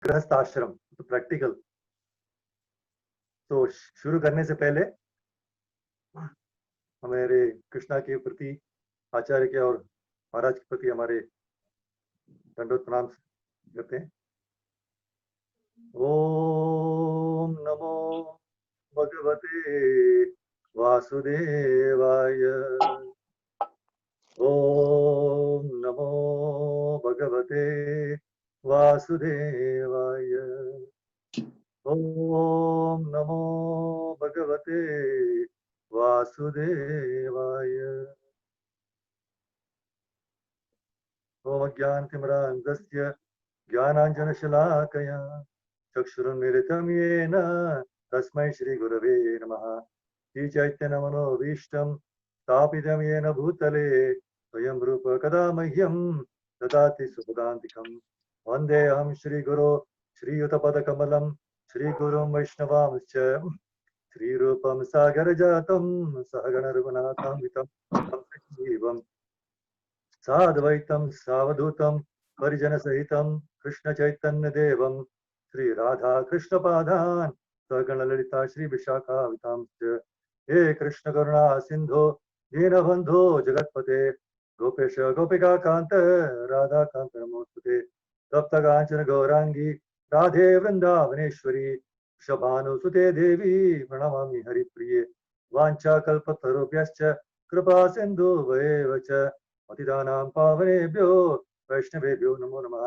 गृहस्थ आश्रम तो प्रैक्टिकल। तो शुरू करने से पहले हमारे कृष्णा के प्रति, आचार्य के और महाराज के प्रति हमारे दंडवत प्रणाम करते हैं। ओम नमो भगवते वासुदेवाय। ओम नमो भगवते वासुदेवाय। ओम नमो भगवते वासुदेवाय। ओम ज्ञानतिमिरान्धस्य ज्ञानाञ्जनशलाकया चक्षुरुन्मिलितं येन तस्मै श्रीगुरवे नमः। श्रीचैतन्यमनोभीष्टं स्थापितं येन भूतले स्वयं रूप कदा मह्यं ददाति सुपदान्तिकं। वन्देऽहं श्रीगुरो श्रीयुतपदकमलं श्रीगुरुं वैष्णवांश्च श्रीरूपं सागरजातं सहगणरघुनाथान्वितं तं सजीवं साद्वैतं सावधूतं परिजनसहितं कृष्णचैतन्यदेवं श्रीराधाकृष्णपादान् सगणललिता श्रीविशाखावितांश्च। हे कृष्णकरुणा सिन्धो दीनबन्धो जगत्पते गोपेश गोपिकान्त राधाकान्त नमोस्तुते। तप्तकाञ्चन गौराङ्गी राधे वृन्दावनेश्वरी वृषभानुसुते देवी प्रणमामि हरिप्रिये। वाञ्छाकल्पतरुभ्यश्च कृपा सिन्धुभ्येव च पतितानां पावनेभ्यो वैष्णवेभ्यो नमो नमः।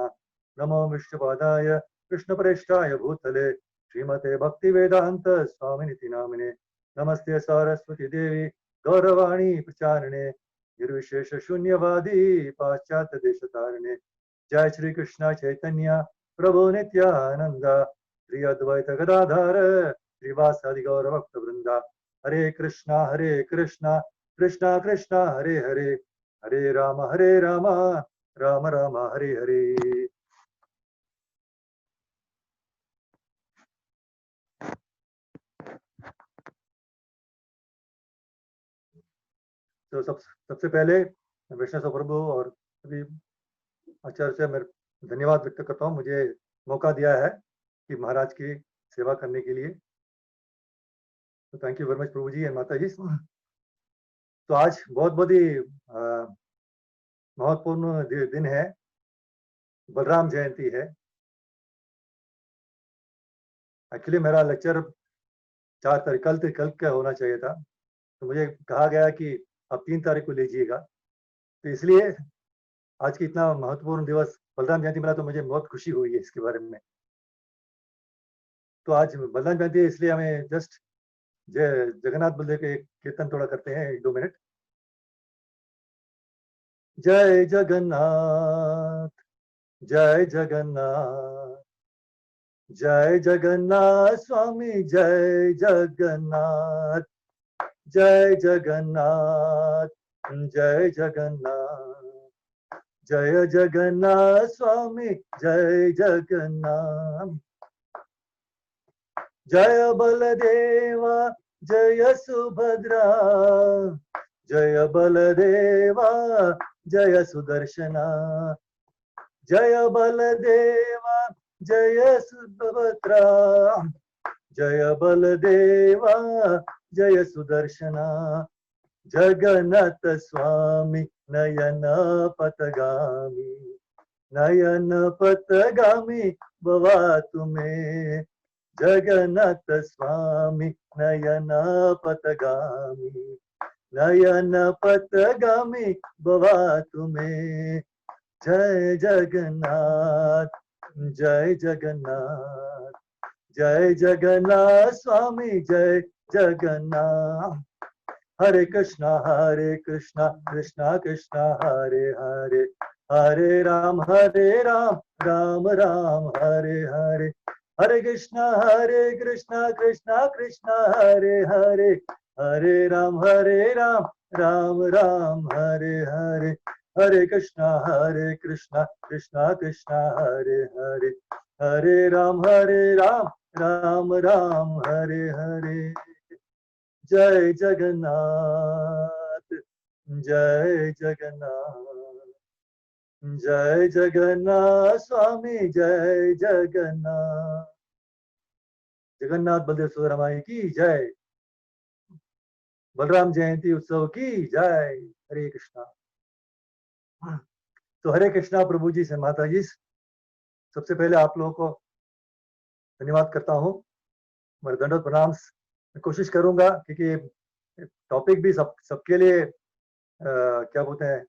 नमो विष्णुपादाय कृष्णप्रेष्ठाय भूतले श्रीमते भक्तिवेदान्त स्वामिनिति नामिने। नमस्ते सरस्वती देवी गौरवाणी प्रचारिणे निर्विशेष शून्यवादी पाश्चात्य देशतारिणे। जय श्री कृष्ण चैतन्य प्रभु नित्यानंद श्री अद्वैत गदाधर श्रीवासादि गौर भक्त वृंदा। हरे कृष्णा कृष्णा कृष्णा हरे हरे हरे राम राम राम हरे हरे। तो सबसे पहले वैष्णव प्रभु और सभी आचार्य से मैं धन्यवाद व्यक्त करता हूँ, मुझे मौका दिया है कि महाराज की सेवा करने के लिए। तो थैंक यू वेरी मच प्रभु जी एंड माता जी। तो आज बहुत ही महत्वपूर्ण दिन है, बलराम जयंती है। एक्चुअली मेरा लेक्चर 4 तारीख कल का होना चाहिए था, तो मुझे कहा गया कि अब 3 तारीख को लीजिएगा। तो इसलिए आज की इतना महत्वपूर्ण दिवस बलराम जयंती मिला, तो मुझे बहुत खुशी हुई है इसके बारे में। तो आज बलराम जयंती है, इसलिए हमें जस्ट जय जगन्नाथ बलदेव के कीर्तन थोड़ा करते हैं 1-2 मिनट। जय जगन्नाथ जय जगन्नाथ जय जगन्नाथ स्वामी जय जगन्नाथ जय जगन्नाथ जय जगन्नाथ जय जगन्नाथ स्वामी जय जगन्नाथ। जय बलदेवा जय सुभद्रा जय बलदेवा जय सुदर्शना जय बलदेवा जय सुभद्रा जय बलदेवा जय सुदर्शना। जगन्नाथ स्वामी नयन पथगामी भवा तुम्हें। जगन्नाथ स्वामी नयन पथगामी भवा तुम्हें। जय जगन्नाथ जय जगन्नाथ जय जगन्नाथ स्वामी जय जगन्नाथ। हरे कृष्णा कृष्णा कृष्णा हरे हरे हरे राम राम राम हरे हरे। हरे कृष्णा कृष्णा कृष्णा हरे हरे हरे राम राम राम हरे हरे। हरे कृष्णा कृष्णा कृष्णा हरे हरे हरे राम राम राम हरे हरे। जय जगन्नाथ जय जगन्नाथ जय जगन्नाथ स्वामी, जय जगन्नाथ। जगन्नाथ बलदेव सुभद्रा की जय। बलराम जयंती उत्सव की जय। हरे कृष्णा। तो हरे कृष्णा प्रभु जी से माता जी, सबसे पहले आप लोगों को धन्यवाद करता हूँ। मैं दंडवत प्रणाम कोशिश करूंगा, क्योंकि टॉपिक भी सबके लिए क्या बोलते हैं,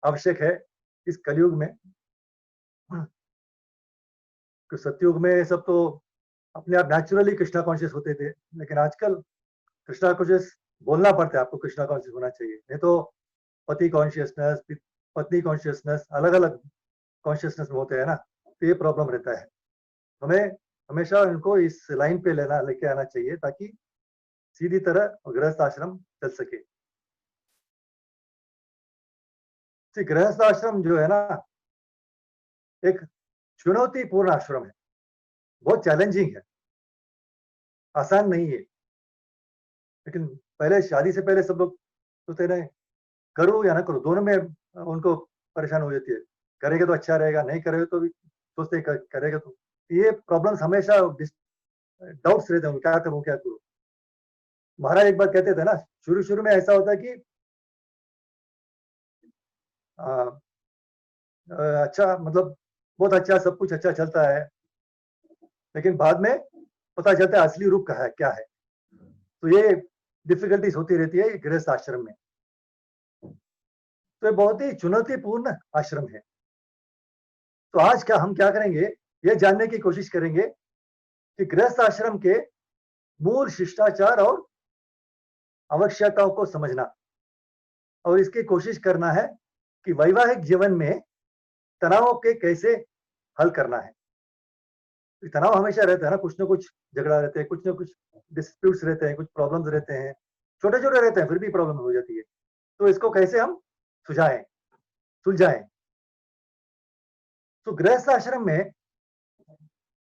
आवश्यक है इस कलयुग में। तो सतयुग में सब तो अपने आप नेचुरली कृष्णा कॉन्शियस होते थे, लेकिन आजकल कृष्णा कॉन्शियस बोलना पड़ता है, आपको कृष्णा कॉन्शियस होना चाहिए, नहीं तो पति कॉन्शियसनेस, पत्नी कॉन्शियसनेस, अलग अलग कॉन्शियसनेस में होते हैं ना, तो ये प्रॉब्लम रहता है। हमें हमेशा इनको इस लाइन पे लेके आना चाहिए, ताकि सीधी तरह गृहस्थ आश्रम चल सके। गृहस्थ आश्रम जो है ना, एक चुनौतीपूर्ण आश्रम है, बहुत चैलेंजिंग है, आसान नहीं है। लेकिन पहले शादी से पहले सब लोग सोचते रहे, करो या ना करो, दोनों में उनको परेशान हो जाती है। करेगा तो अच्छा रहेगा, नहीं करेगा तो भी सोचते करेगा तो। ये प्रॉब्लम्स हमेशा डाउट्स रहते हैं, क्या करूं क्या करूं। महाराज एक बार कहते थे ना, शुरू शुरू में ऐसा होता है कि अच्छा, मतलब बहुत अच्छा, सब कुछ अच्छा चलता है, लेकिन बाद में पता चलता है असली रूप का है क्या है। तो ये डिफिकल्टीज होती रहती है गृहस्थ आश्रम में। तो ये बहुत ही चुनौतीपूर्ण आश्रम है। तो आज हम क्या करेंगे, ये जानने की कोशिश करेंगे कि गृहस्थ आश्रम के मूल शिष्टाचार और आवश्यकताओं को समझना, और इसकी कोशिश करना है कि वैवाहिक जीवन में तनावों के कैसे हल करना है। तनाव हमेशा रहता है ना, कुछ ना कुछ झगड़ा रहते हैं, कुछ ना कुछ डिस्प्यूट्स रहते हैं, कुछ प्रॉब्लम्स रहते हैं, छोटे छोटे रहते हैं, फिर भी प्रॉब्लम हो जाती है। तो इसको कैसे हम सुझाएं, सुलझाएं। तो गृहस्थ आश्रम में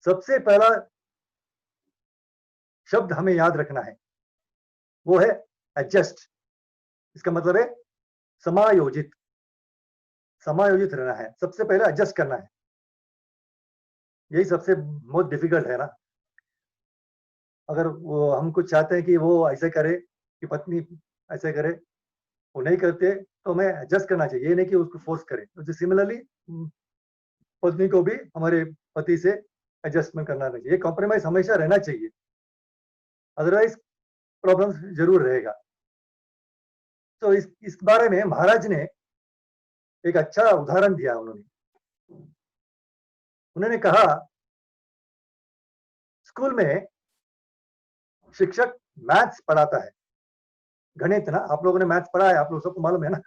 सबसे पहला शब्द हमें याद रखना है, वो है एडजस्ट। इसका मतलब है समायोजित। समायोजित रहना है, सबसे पहले एडजस्ट करना है। यही सबसे मोस्ट डिफिकल्ट है ना। अगर वो हम कुछ चाहते हैं कि वो ऐसे करे, कि पत्नी ऐसे करे, वो नहीं करते, तो हमें एडजस्ट करना चाहिए, ये नहीं कि उसको फोर्स करें। तो सिमिलरली पत्नी को भी हमारे पति से एडजस्टमेंट करना चाहिए, कॉम्प्रोमाइज हमेशा रहना चाहिए, अदरवाइज प्रॉब्लम जरूर रहेगा। तो इस बारे में महाराज ने एक अच्छा उदाहरण दिया। उन्होंने कहा, स्कूल में शिक्षक मैथ्स पढ़ाता है, गणित ना, आप लोगों ने मैथ्स पढ़ा है, आप लोग सबको मालूम है ना।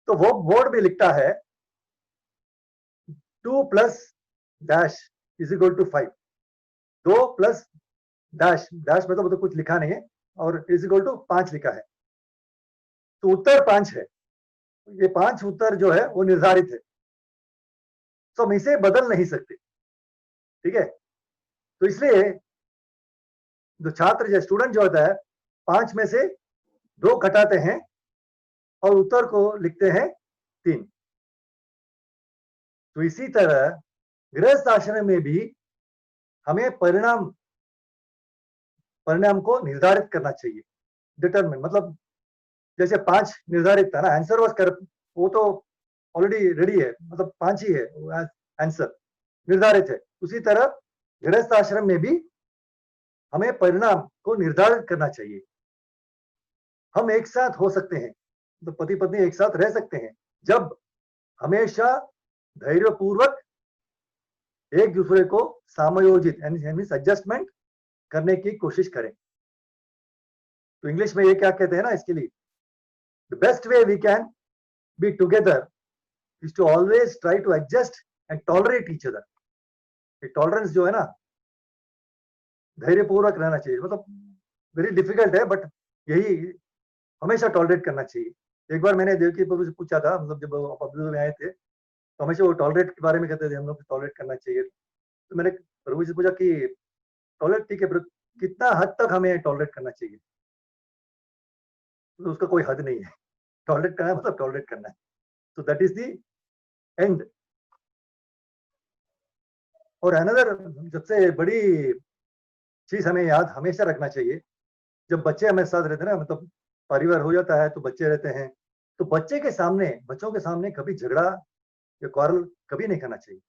तो वो बोर्ड में लिखता है 2 plus dash is equal to 5। 2 plus dash, dash मतलब तो कुछ लिखा नहीं है, और इज इक्वल टू 5 लिखा है। तो उत्तर 5 है। ये 5 उत्तर जो है वो निर्धारित है, तो हम इसे बदल नहीं सकते, ठीक है। तो इसलिए जो छात्र या स्टूडेंट जो होता है, 5 में से 2 घटाते हैं और उत्तर को लिखते हैं 3। तो इसी तरह गृहस्थ आश्रम में भी हमें परिणाम को निर्धारित करना चाहिए। डिटरमिन मतलब, जैसे 5 निर्धारित था ना, आंसर वाज कर, वो तो ऑलरेडी रेडी है, मतलब 5 ही है आंसर, निर्धारित है। उसी तरह गृहस्थ आश्रम में भी हमें परिणाम को निर्धारित करना चाहिए। हम एक साथ हो सकते हैं, तो पति पत्नी एक साथ रह सकते हैं, जब हमेशा धैर्यपूर्वक एक दूसरे को समायोजित यानी एडजस्टमेंट करने की कोशिश करें। तो इंग्लिश में ये क्या कहते हैं ना इसके लिए, the best way we can be together is to always try to adjust and tolerate each other. Tolerance जो है ना, धैर्यपूर्वक रहना चाहिए, मतलब वेरी डिफिकल्ट है, बट यही हमेशा टॉलरेट करना चाहिए। एक बार मैंने देवकी प्रभु से पूछा था, मतलब जब पब्लिक में आए थे, तो हमेशा वो टॉलरेट के बारे में कहते थे, हम लोग टॉलरेट करना चाहिए। तो मैंने प्रभु से पूछा कि टॉलरेट ठीक है, कितना हद तक हमें टॉलरेट करना चाहिए। तो उसका कोई हद नहीं है, टॉलरेट करना है मतलब टॉलरेट करना है। तो दैट इज दी एंड। और अनदर सबसे बड़ी चीज हमें याद हमेशा रखना चाहिए, जब बच्चे हमारे साथ रहते हैं ना, मतलब परिवार हो जाता है तो बच्चे रहते हैं, तो बच्चों के सामने कभी झगड़ा या क्वारल कभी नहीं करना चाहिए,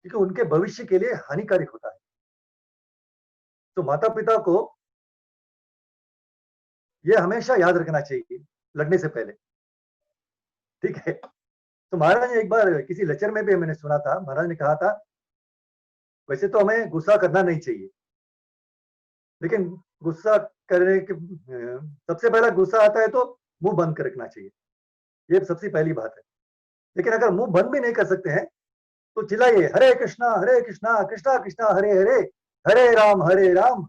क्योंकि उनके भविष्य के लिए हानिकारक होता है। तो माता पिता को ये हमेशा याद रखना चाहिए लड़ने से पहले, ठीक है। तो महाराज ने एक बार किसी लेक्चर में भी मैंने सुना था, महाराज ने कहा था वैसे तो हमें गुस्सा करना नहीं चाहिए, लेकिन गुस्सा करने के सबसे पहला गुस्सा आता है तो मुंह बंद कर रखना चाहिए, ये सबसे पहली बात है। लेकिन अगर मुंह बंद भी नहीं कर सकते हैं तो चिल्लाइए, हरे कृष्णा कृष्णा कृष्णा हरे हरे, हरे राम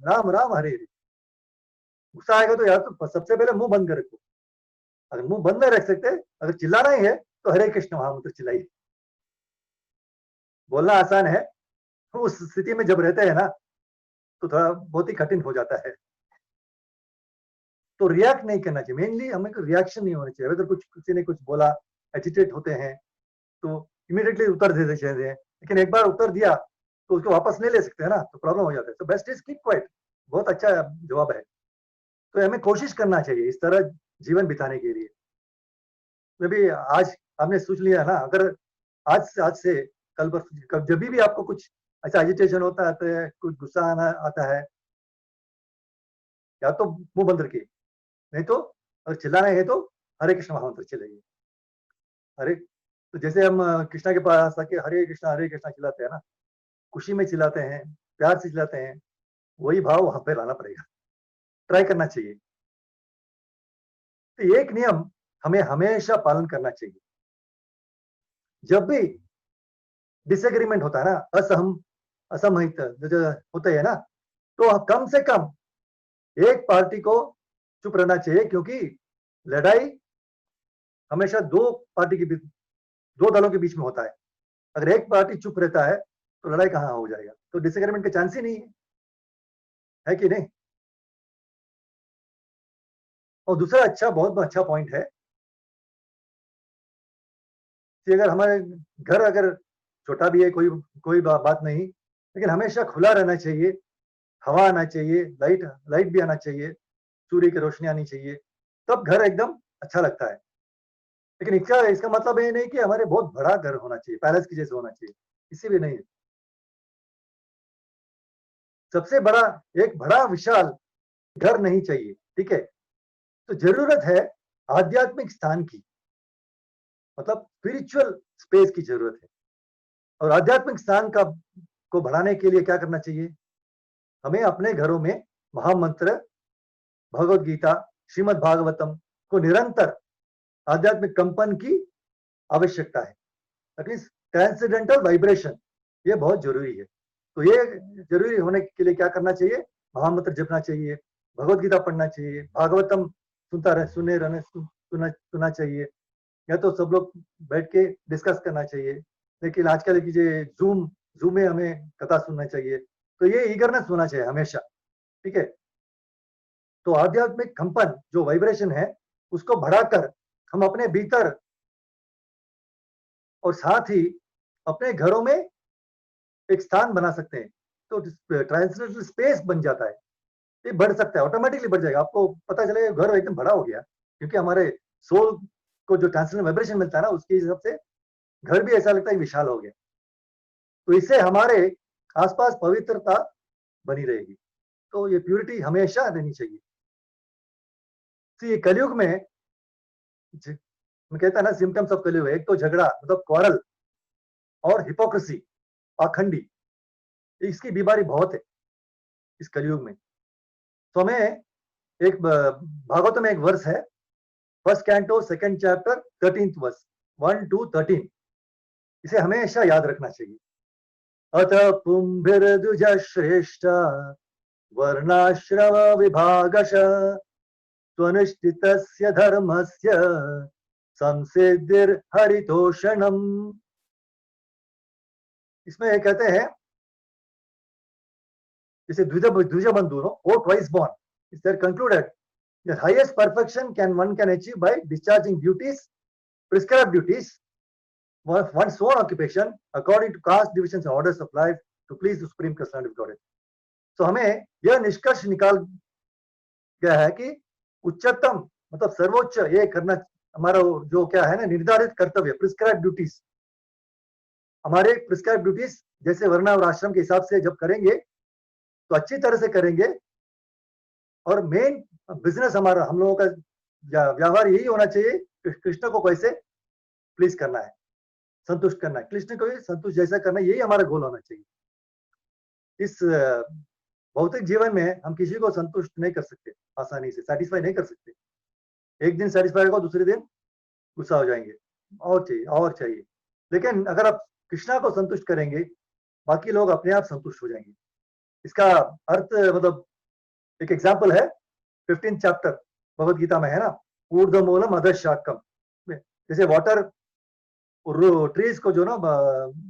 राम राम हरे हरे। गुस्सा आएगा तो यार तो सबसे पहले मुंह बंद कर रखो। अगर मुंह बंद नहीं रख सकते, अगर चिल्लाना ही है तो हरे कृष्ण महामंत्र चिल्लाइए। बोलना आसान है, तो उस स्थिति में जब रहते हैं ना तो थोड़ा बहुत ही कठिन हो जाता है। तो रिएक्ट नहीं करना चाहिए, मेनली हमें रिएक्शन नहीं होना चाहिए। अगर कुछ किसी ने कुछ बोला, एजिटेट होते हैं तो इमीडिएटली उत्तर दे देते हैं, लेकिन एक बार उत्तर दिया तो उसको वापस नहीं ले सकते हैं ना, तो प्रॉब्लम हो जाता है। तो बेस्ट इज कीप क्वाइट, बहुत अच्छा जवाब है। तो हमें कोशिश करना चाहिए इस तरह जीवन बिताने के लिए। मैं भी आज आपने सोच लिया ना, अगर आज से कल पर जब भी आपको कुछ ऐसा एजिटेशन होता है, कुछ गुस्सा आना आता है, या तो मुंह बंद रखिए, नहीं तो अगर चिल्लाना है तो हरे कृष्ण महामंत्र चिल्लाइए। हरे, तो जैसे हम कृष्णा के पास आके हरे कृष्णा चिल्लाते हैं ना, खुशी में चिल्लाते हैं, प्यार से चिल्लाते हैं, वही भाव वहां पे लाना पड़ेगा, ट्राई करना चाहिए। तो एक नियम हमें हमेशा पालन करना चाहिए, जब भी डिसएग्रीमेंट होता है ना, असहमत जो होते हैं ना, तो कम से कम एक पार्टी को चुप रहना चाहिए, क्योंकि लड़ाई हमेशा दो दलों के बीच में होता है। अगर एक पार्टी चुप रहता है तो लड़ाई कहां हो जाएगा, तो डिसएग्रीमेंट का चांस ही नहीं है कि नहीं। और दूसरा बहुत अच्छा पॉइंट है कि अगर हमारे घर अगर छोटा भी है, कोई बात नहीं, लेकिन हमेशा खुला रहना चाहिए, हवा आना चाहिए, लाइट भी आना चाहिए, सूर्य की रोशनी आनी चाहिए, तब घर एकदम अच्छा लगता है। लेकिन इसका मतलब ये नहीं कि हमारे बहुत बड़ा घर होना चाहिए, पैलेस की जैसे होना चाहिए, इसी भी नहीं। सबसे बड़ा एक बड़ा विशाल घर नहीं चाहिए, ठीक है। तो जरूरत है आध्यात्मिक स्थान की, मतलब स्पिरिचुअल स्पेस की जरूरत है। और आध्यात्मिक स्थान को बढ़ाने के लिए क्या करना चाहिए, हमें अपने घरों में महामंत्र, भगवत गीता, श्रीमद् भागवतम को निरंतर आध्यात्मिक कंपन की आवश्यकता है। ट्रांसेंडेंटल वाइब्रेशन, ये बहुत जरूरी है। तो ये जरूरी होने के लिए क्या करना चाहिए, महामंत्र जपना चाहिए, भगवत गीता पढ़ना चाहिए, भागवतम सुनना चाहिए, या तो सब लोग बैठ के डिस्कस करना चाहिए। लेकिन आजकल की जूम में हमें कथा सुनना चाहिए, तो ये ईगरनेस होना चाहिए हमेशा, ठीक है। तो आध्यात्मिक कंपन जो वाइब्रेशन है उसको बढ़ाकर हम अपने भीतर और साथ ही अपने घरों में एक स्थान बना सकते हैं, तो ट्रांसलेशनल स्पेस बन जाता है, ये बढ़ सकता है, ऑटोमेटिकली बढ़ जाएगा। आपको पता चलेगा घर एकदम बड़ा हो गया, क्योंकि हमारे सोल को जो ट्रांसलेशनल वाइब्रेशन मिलता है ना, उसके हिसाब से घर भी ऐसा लगता है विशाल हो गया। तो इससे हमारे आसपास पवित्रता बनी रहेगी। तो ये प्यूरिटी हमेशा रहनी चाहिए। तो ये कलयुग में मैं कहता है ना, सिम्टम्स ऑफ कलयुग, एक तो झगड़ा मतलब क्वारल, और हिपोक्रेसी, पाखंडी, इसकी बीमारी बहुत है इस कलयुग में। तो हमें एक भागवत में एक वर्ष है, first canto second chapter 13th verse 1 to 13, इसे हमेशा याद रखना चाहिए। अथ पुंभिर्द्विज श्रेष्ठ वर्णाश्रम विभागश त्वनुष्ठितस्य धर्मस्य संसिद्धिर्हरितोषणम्। इसमें ये कहते हैं, जैसे द्विज बंधु no, or twice born, is there concluded the highest perfection one can achieve by discharging duties, prescribed duties, one's own occupation according to caste divisions and orders of life to please the supreme personality of Godhead. तो हमें यह निष्कर्ष निकाल गया है कि उच्चतम मतलब सर्वोच्च ये करना हमारा जो क्या है ना निर्धारित कर्तव्य प्रिस्क्राइब ड्यूटीज, हमारे प्रिस्क्राइब ड्यूटीज जैसे वर्ण और आश्रम के हिसाब से जब करेंगे तो अच्छी तरह से करेंगे। और मेन बिजनेस हमारा हम लोगों का व्यवहार यही होना चाहिए, कृष्ण को कैसे प्लीज करना है, संतुष्ट करना है, कृष्ण को भी संतुष्ट जैसा करना है, यही हमारा गोल होना चाहिए। इस भौतिक जीवन में हम किसी को संतुष्ट नहीं कर सकते, आसानी से सेटिस्फाई नहीं कर सकते। एक दिन सेटिस्फाई होगा, दूसरे दिन गुस्सा हो जाएंगे, और चाहिए और चाहिए। लेकिन अगर आप कृष्णा को संतुष्ट करेंगे, बाकी लोग अपने आप संतुष्ट हो जाएंगे। इसका अर्थ मतलब एक एग्जाम्पल है 15th चैप्टर भगवत गीता में है ना, ऊर्ध्वमूलम अधःशाखम। जैसे वाटर ट्रीज को जो ना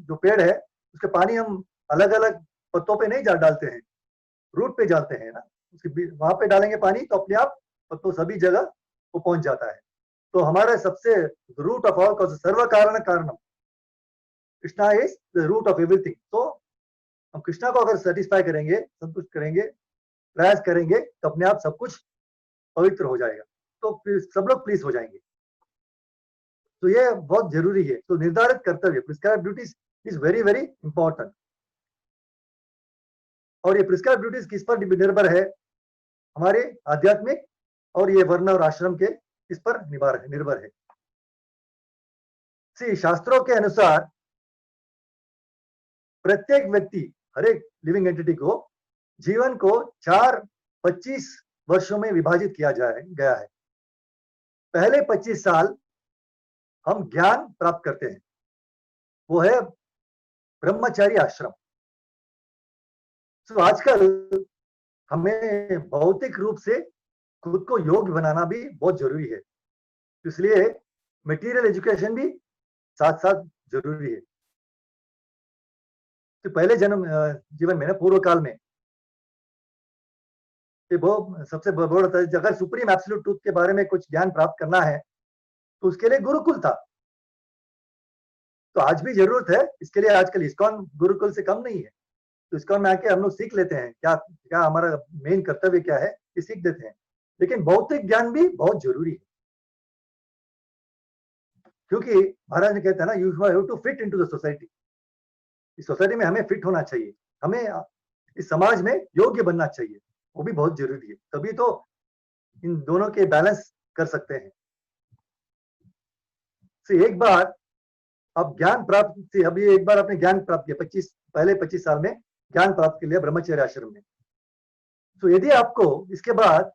जो पेड़ है उसके पानी हम अलग अलग पत्तों पे नहीं डालते हैं, रूट पे डालते हैं ना, उसके वहां पे डालेंगे पानी तो अपने आप पत्तों सभी जगह वो पहुंच जाता है। तो हमारे सबसे रूट ऑफ ऑल कॉज सर्व कारण कारणम, Krishna is the root of everything. तो हम कृष्णा को अगर सेटिस्फाई करेंगे, संतुष्ट करेंगे, प्रयास करेंगे तो अपने आप सब कुछ पवित्र हो जाएगा, तो फिर सब लोग प्लीज हो जाएंगे। तो ये बहुत जरूरी है। तो निर्धारित कर्तव्य prescribe duties is very very important. और ये प्रिस्क्राइब ड्यूटीज किस पर निर्भर है, हमारे आध्यात्मिक और ये वर्ण और आश्रम के इस पर निर्भर है। शास्त्रों के अनुसार प्रत्येक व्यक्ति, हर एक लिविंग एंटिटी को जीवन को 4-25 वर्षों में विभाजित किया गया है। पहले 25 साल हम ज्ञान प्राप्त करते हैं, वो है ब्रह्मचारी आश्रम। तो आजकल हमें भौतिक रूप से खुद को योग्य बनाना भी बहुत जरूरी है, इसलिए मटेरियल एजुकेशन भी साथ साथ जरूरी है। तो पहले जन्म जीवन में ना पूर्व काल में ये बहुत सबसे बड़ा होता है, अगर सुप्रीम एब्सोल्यूट ट्रूथ के बारे में कुछ ज्ञान प्राप्त करना है तो उसके लिए गुरुकुल था। तो आज भी जरूरत है इसके लिए, आजकल इस्कॉन गुरुकुल से कम नहीं है। तो इस्कॉन में आके हम लोग सीख लेते हैं क्या क्या हमारा मेन कर्तव्य क्या है, ये सीख देते हैं। लेकिन भौतिक ज्ञान भी बहुत जरूरी है, क्योंकि महाराज ने कहता है ना, you have to fit into the society. इस सोसाइटी में हमें फिट होना चाहिए, हमें इस समाज में योग्य बनना चाहिए, वो भी बहुत जरूरी है। तभी तो इन दोनों के बैलेंस कर सकते हैं। एक बार अब ज्ञान प्राप्त, अभी एक बार आपने ज्ञान प्राप्त किया, पहले 25 साल में ज्ञान प्राप्त के लिए ब्रह्मचर्य आश्रम में। तो यदि आपको इसके बाद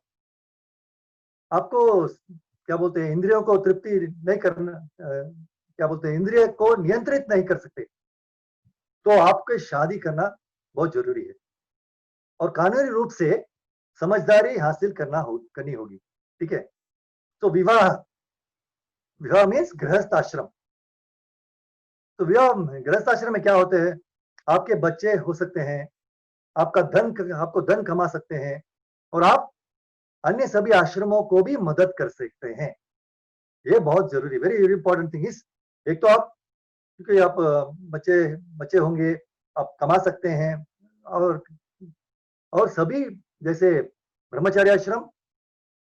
आपको क्या बोलते हैं, इंद्रियों को तृप्ति नहीं करना, क्या बोलते हैं, इंद्रिय को नियंत्रित नहीं कर सकते, तो आपको शादी करना बहुत जरूरी है और कानूनी रूप से समझदारी हासिल करनी होगी। ठीक है। तो विवाह मीन्स गृहस्थ आश्रम। तो गृहस्थ आश्रम में क्या होते हैं, आपके बच्चे हो सकते हैं, आपको धन कमा सकते हैं, और आप अन्य सभी आश्रमों को भी मदद कर सकते हैं। ये बहुत जरूरी, very very important thing is, एक तो आप क्योंकि आप बच्चे होंगे, आप कमा सकते हैं, और सभी जैसे ब्रह्मचार्य आश्रम,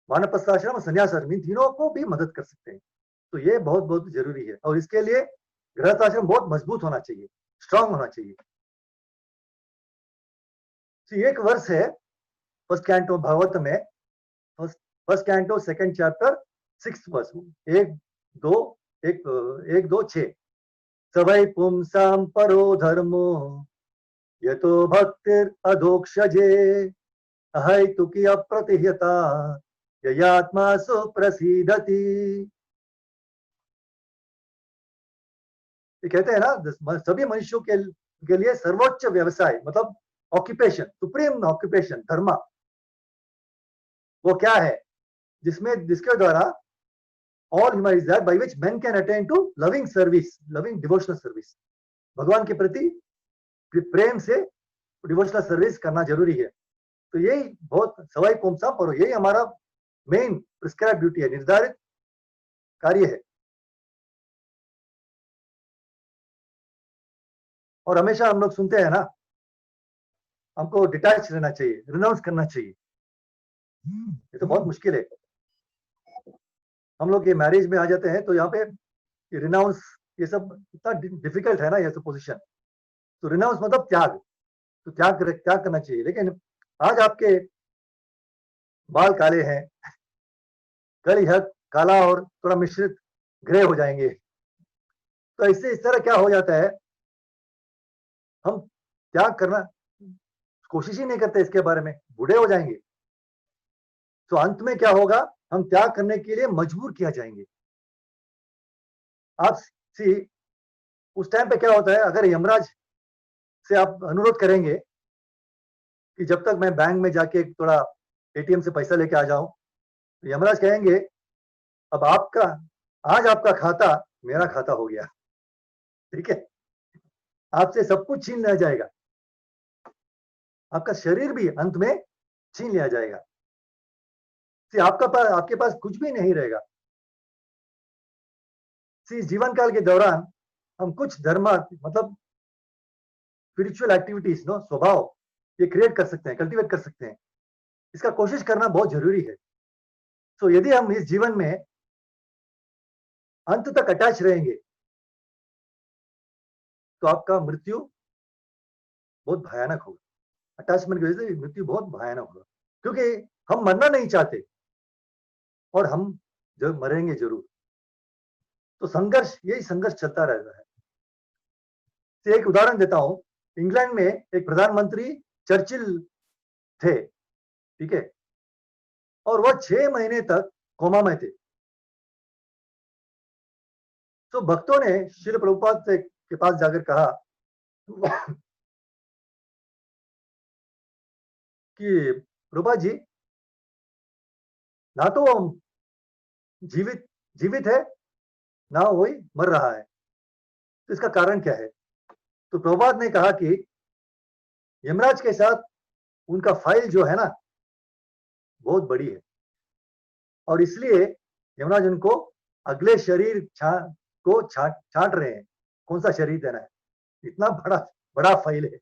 वानप्रस्थ आश्रम और संन्यास आश्रम, इन तीनों को भी मदद कर सकते हैं। तो ये बहुत बहुत जरूरी है, और इसके लिए गृहस्थ आश्रम बहुत मजबूत होना चाहिए, स्ट्रांग होना चाहिए। एक वर्ष है फर्स्ट कैंटो भागवत में, first canto second chapter 6th verse, 1-2-6। सवै पुंसां परो धर्मो यतो भक्तिर अधोक्षजे अहैतुकी अप्रतिहता ययात्मा सुप्रसीदति। ये कहते हैं ना, सभी मनुष्यों के लिए सर्वोच्च व्यवसाय मतलब ऑक्यूपेशन, सुप्रीम ऑक्यूपेशन धर्म, वो क्या है, जिसके द्वारा all human desire by which men can attain to loving service, loving devotional service. भगवान के प्रति प्रेम से डिवोशनल सर्विस करना जरूरी है। तो यही बहुत सवाई पुंसा पर यही हमारा मेन प्रिस्क्राइब ड्यूटी है, निर्धारित कार्य है। और हमेशा हम लोग सुनते हैं ना, हमको डिटैच रहना चाहिए, रिनाउंस करना चाहिए। ये तो बहुत मुश्किल है। हम लोग ये मैरिज में आ जाते हैं तो यहाँ पे रिनाउंस ये सब इतना डिफिकल्ट है ना, ये सब पोजीशन। तो रिनाउंस मतलब त्याग, तो त्याग करना चाहिए। लेकिन आज आपके बाल काले हैं, कल यह काला और थोड़ा मिश्रित ग्रे हो जाएंगे। तो इससे इस तरह क्या हो जाता है, हम त्याग करना कोशिश ही नहीं करते इसके बारे में, बूढ़े हो जाएंगे। तो अंत में क्या होगा, हम त्याग करने के लिए मजबूर किया जाएंगे। आप सी उस टाइम पे क्या होता है, अगर यमराज से आप अनुरोध करेंगे कि जब तक मैं बैंक में जाके थोड़ा एटीएम से पैसा लेके आ जाऊं, तो यमराज कहेंगे अब आपका आज आपका खाता मेरा खाता हो गया, ठीक है, आपसे सब कुछ छीन लिया जाएगा, आपका शरीर भी अंत में छीन लिया जाएगा। आपके पास कुछ भी नहीं रहेगा। जीवन काल के दौरान हम कुछ धर्म मतलब स्पिरिचुअल एक्टिविटीज नो स्वभाव ये क्रिएट कर सकते हैं, कल्टीवेट कर सकते हैं। इसका कोशिश करना बहुत जरूरी है। तो यदि हम इस जीवन में अंत तक अटैच रहेंगे तो आपका मृत्यु बहुत भयानक होगा। अटैचमेंट की वजह से मृत्यु बहुत भयानक होगा, क्योंकि हम मरना नहीं चाहते और हम जब मरेंगे जरूर। तो संघर्ष, यही संघर्ष चलता रहता है। तो एक उदाहरण देता हूं, इंग्लैंड में एक प्रधानमंत्री चर्चिल थे, ठीक है, और वह 6 महीने तक कोमा में थे। तो भक्तों ने श्रील प्रभुपाद के पास जाकर कहा कि प्रभुपाद जी, ना तो वो जीवित जीवित है, ना वही मर रहा है, तो इसका कारण क्या है? तो प्रभुपाद ने कहा कि यमराज के साथ उनका फाइल जो है ना बहुत बड़ी है, और इसलिए यमराज उनको अगले शरीर को छांट रहे हैं, कौन सा शरीर देना है, इतना बड़ा बड़ा फाइल है।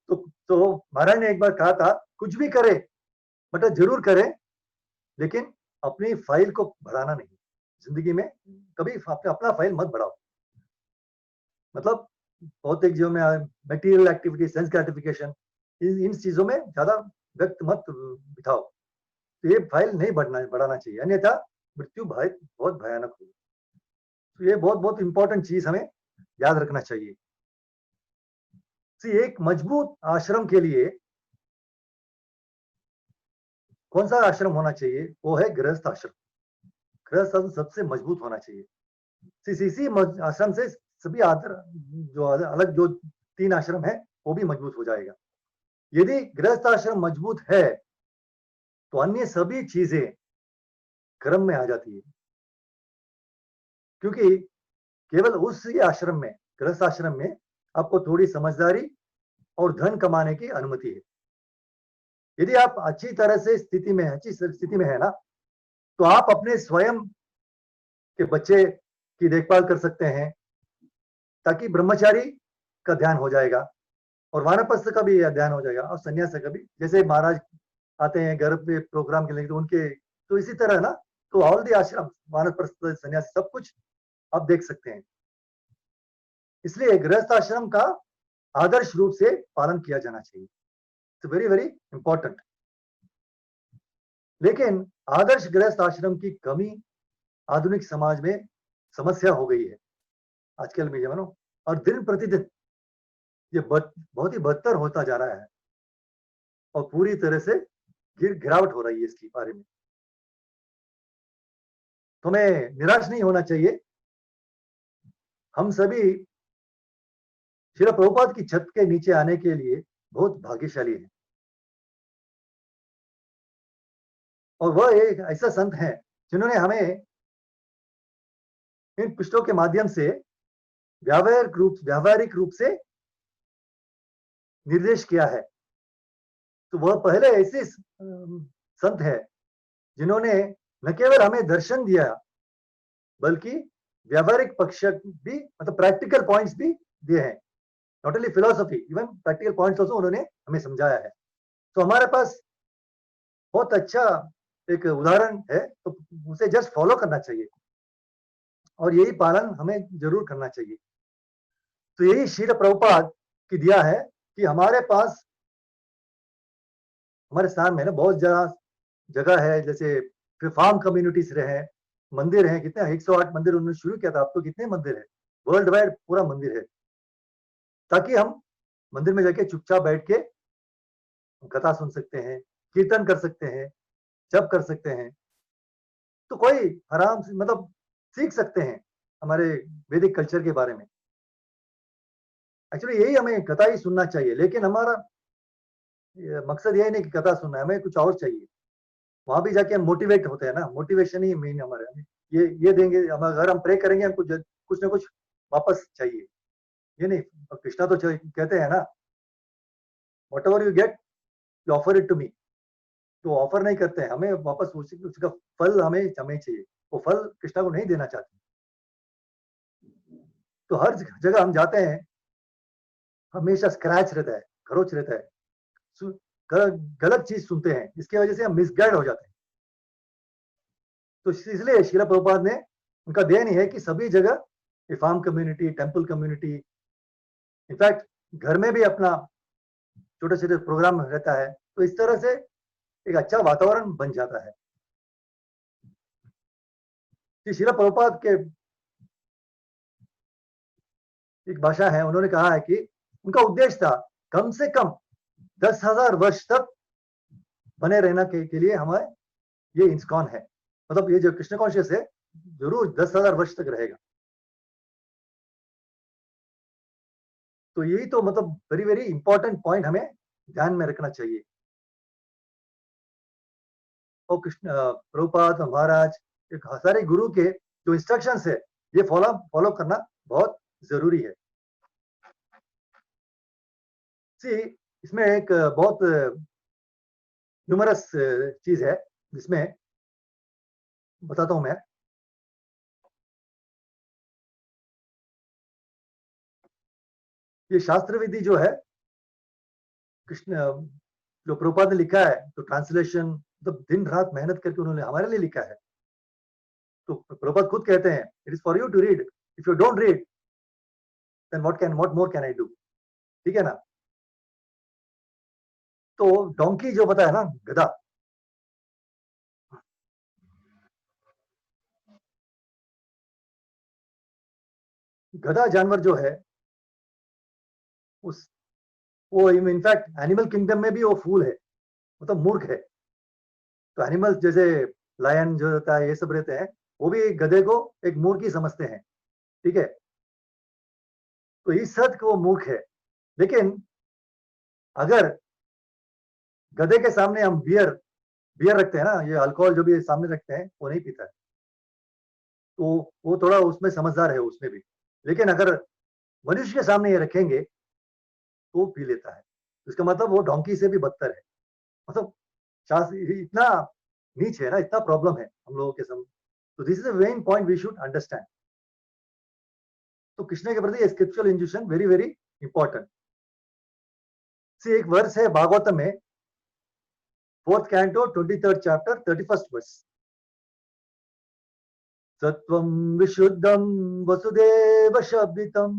तो महाराज ने एक बार कहा था, कुछ भी करे मतलब जरूर करे, लेकिन अपनी फाइल को बढ़ाना नहीं। जिंदगी में कभी अपना फाइल मत बढ़ाओ। मतलब भौतिक जीवन में मटेरियल एक्टिविटी, सेंस ग्रेटिफिकेशन, इन चीजों में ज्यादा व्यक्त मत बिठाओ। तो ये फाइल नहीं बढ़ाना चाहिए, अन्यथा मृत्यु बहुत भयानक होगी। तो ये बहुत बहुत इंपॉर्टेंट चीज हमें याद रखना चाहिए। एक मजबूत आश्रम के लिए कौन सा आश्रम होना चाहिए? वो है गृहस्थ आश्रम। गृहस्थ आश्रम सबसे मजबूत होना चाहिए। इसी आश्रम से सभी जो अलग जो 3 आश्रम है वो भी मजबूत हो जाएगा। यदि गृहस्थ आश्रम मजबूत है तो अन्य सभी चीजें क्रम में आ जाती है, क्योंकि केवल उस आश्रम में, गृहस्थ आश्रम में आपको थोड़ी समझदारी और धन कमाने की अनुमति है। यदि आप अच्छी स्थिति में है ना, तो आप अपने स्वयं के बच्चे की देखभाल कर सकते हैं, ताकि ब्रह्मचारी का ध्यान हो जाएगा और वानप्रस्थ का भी ध्यान हो जाएगा, और सन्यास का भी। जैसे महाराज आते हैं घर पे प्रोग्राम के लिए, तो उनके तो इसी तरह ना, तो ऑल दी आश्रम, वानप्रस्थ, सन्यास, सब कुछ आप देख सकते हैं। इसलिए गृहस्थ आश्रम का आदर्श रूप से पालन किया जाना चाहिए। It's very very important. लेकिन आदर्श गृहस्थ आश्रम की कमी आधुनिक समाज में समस्या हो गई है आजकल में जमानों, और दिन प्रतिदिन ये बहुत ही बदतर होता जा रहा है, और पूरी तरह से गिरावट हो रही है इसके बारे में। तो हमें निराश नहीं होना चाहिए। हम सभी श्रील प्रभुपाद की छत के नीचे आने के लिए बहुत भाग्यशाली हैं, और वह एक ऐसा संत है जिन्होंने हमें इन पुस्तकों के माध्यम से व्यावहारिक रूप से निर्देश किया है। तो वह पहले ऐसे संत है जिन्होंने न केवल हमें दर्शन दिया, बल्कि व्यावहारिक पक्ष भी, मतलब प्रैक्टिकल पॉइंट्स भी दिए हैं। Not only philosophy, even practical points also उन्होंने हमें समझाया है। तो हमारे पास बहुत अच्छा एक उदाहरण है, तो उसे जस्ट फॉलो करना चाहिए और यही पालन हमें जरूर करना चाहिए। तो यही श्रील प्रभुपाद की दिया है कि हमारे पास हमारे सामने ना बहुत जगह है, जैसे फार्म कम्युनिटीज रहे, मंदिर हैं, कितने 108 मंदिर उन्होंने शुरू किया था, अब तो कितने मंदिर है, वर्ल्ड वाइड पूरा मंदिर है, ताकि हम मंदिर में जाके चुपचाप बैठ के कथा सुन सकते हैं, कीर्तन कर सकते हैं, जप कर सकते हैं, तो कोई आराम से मतलब सीख सकते हैं हमारे वैदिक कल्चर के बारे में। एक्चुअली यही हमें कथा ही सुनना चाहिए, लेकिन हमारा मकसद यही नहीं कि कथा सुनना है, हमें कुछ और चाहिए। वहां भी जाके हम मोटिवेट होते हैं ना, मोटिवेशन ही मेन हमारे, ये देंगे हम, अगर हम प्रे करेंगे हमको कुछ ना कुछ वापस चाहिए, ये नहीं। कृष्णा तो कहते हैं ना, whatever you get you offer it to me, तो ऑफर नहीं करते हैं, हमें वापस उसका फल हमें चाहिए, वो फल कृष्णा को नहीं देना चाहते। तो हर जगह हम जाते हैं हमेशा स्क्रैच रहता है, खरोच रहता है, गलत चीज सुनते हैं, इसकी वजह से हम मिसगाइड हो जाते हैं। तो इसलिए श्रील प्रभुपाद ने, उनका देन ही है कि सभी जगह farm community, temple community, in fact घर में भी अपना छोटे छोटे प्रोग्राम रहता है, तो इस तरह से एक अच्छा वातावरण बन जाता है। श्रील प्रभुपाद के एक भाषा है, उन्होंने कहा है कि उनका उद्देश्य था कम से कम 10,000 वर्ष तक बने रहना के लिए हमारे ये इंस्कॉन है, मतलब ये जो कृष्ण कॉन्शियस है जरूर 10,000 वर्ष तक रहेगा। तो यही तो मतलब वेरी वेरी इंपॉर्टेंट पॉइंट हमें ध्यान में रखना चाहिए। और कृष्ण प्रभुपाद महाराज एक सारे गुरु के जो इंस्ट्रक्शंस है ये फॉलो करना बहुत जरूरी है। सी इसमें एक बहुत न्यूमरस चीज है जिसमें बताता हूं मैं। ये शास्त्र विधि जो है कृष्ण जो प्रभुपाद ने लिखा है, तो ट्रांसलेशन मतलब दिन रात मेहनत करके उन्होंने हमारे लिए लिखा है। तो प्रभुपाद खुद कहते हैं it is for you to read, if you don't read then what more can I do, ठीक है ना। तो डोंकी जो पता है ना, गधा, गधा जानवर जो है उस वो इनफैक्ट एनिमल किंगडम में भी वो फूल है, मतलब मूर्ख है। तो एनिमल्स जैसे लायन जो रहता है ये सब रहते हैं, वो भी गधे को एक मूर्ख ही समझते हैं, ठीक है। तो इस हद को वो मूर्ख है, लेकिन अगर गधे के सामने हम बियर रखते हैं ना, ये अल्कोहल जो भी सामने रखते हैं वो नहीं पीता है, तो वो थोड़ा उसमें समझदार है उसमें भी। लेकिन अगर मनुष्य के सामने ये रखेंगे तो पी लेता है, इसका मतलब वो डोंकी से भी बदतर है। मतलब शास्त्र इतना नीच है ना, इतना प्रॉब्लम है हम लोगों के सामने। तो this is a main point we should understand. तो कृष्ण के प्रति scriptural intuition very very important. से एक वर्ष है भागवतम में, 4th canto 23rd chapter 31st verse. सत्वं विशुद्धं वसुदेव शब्दितं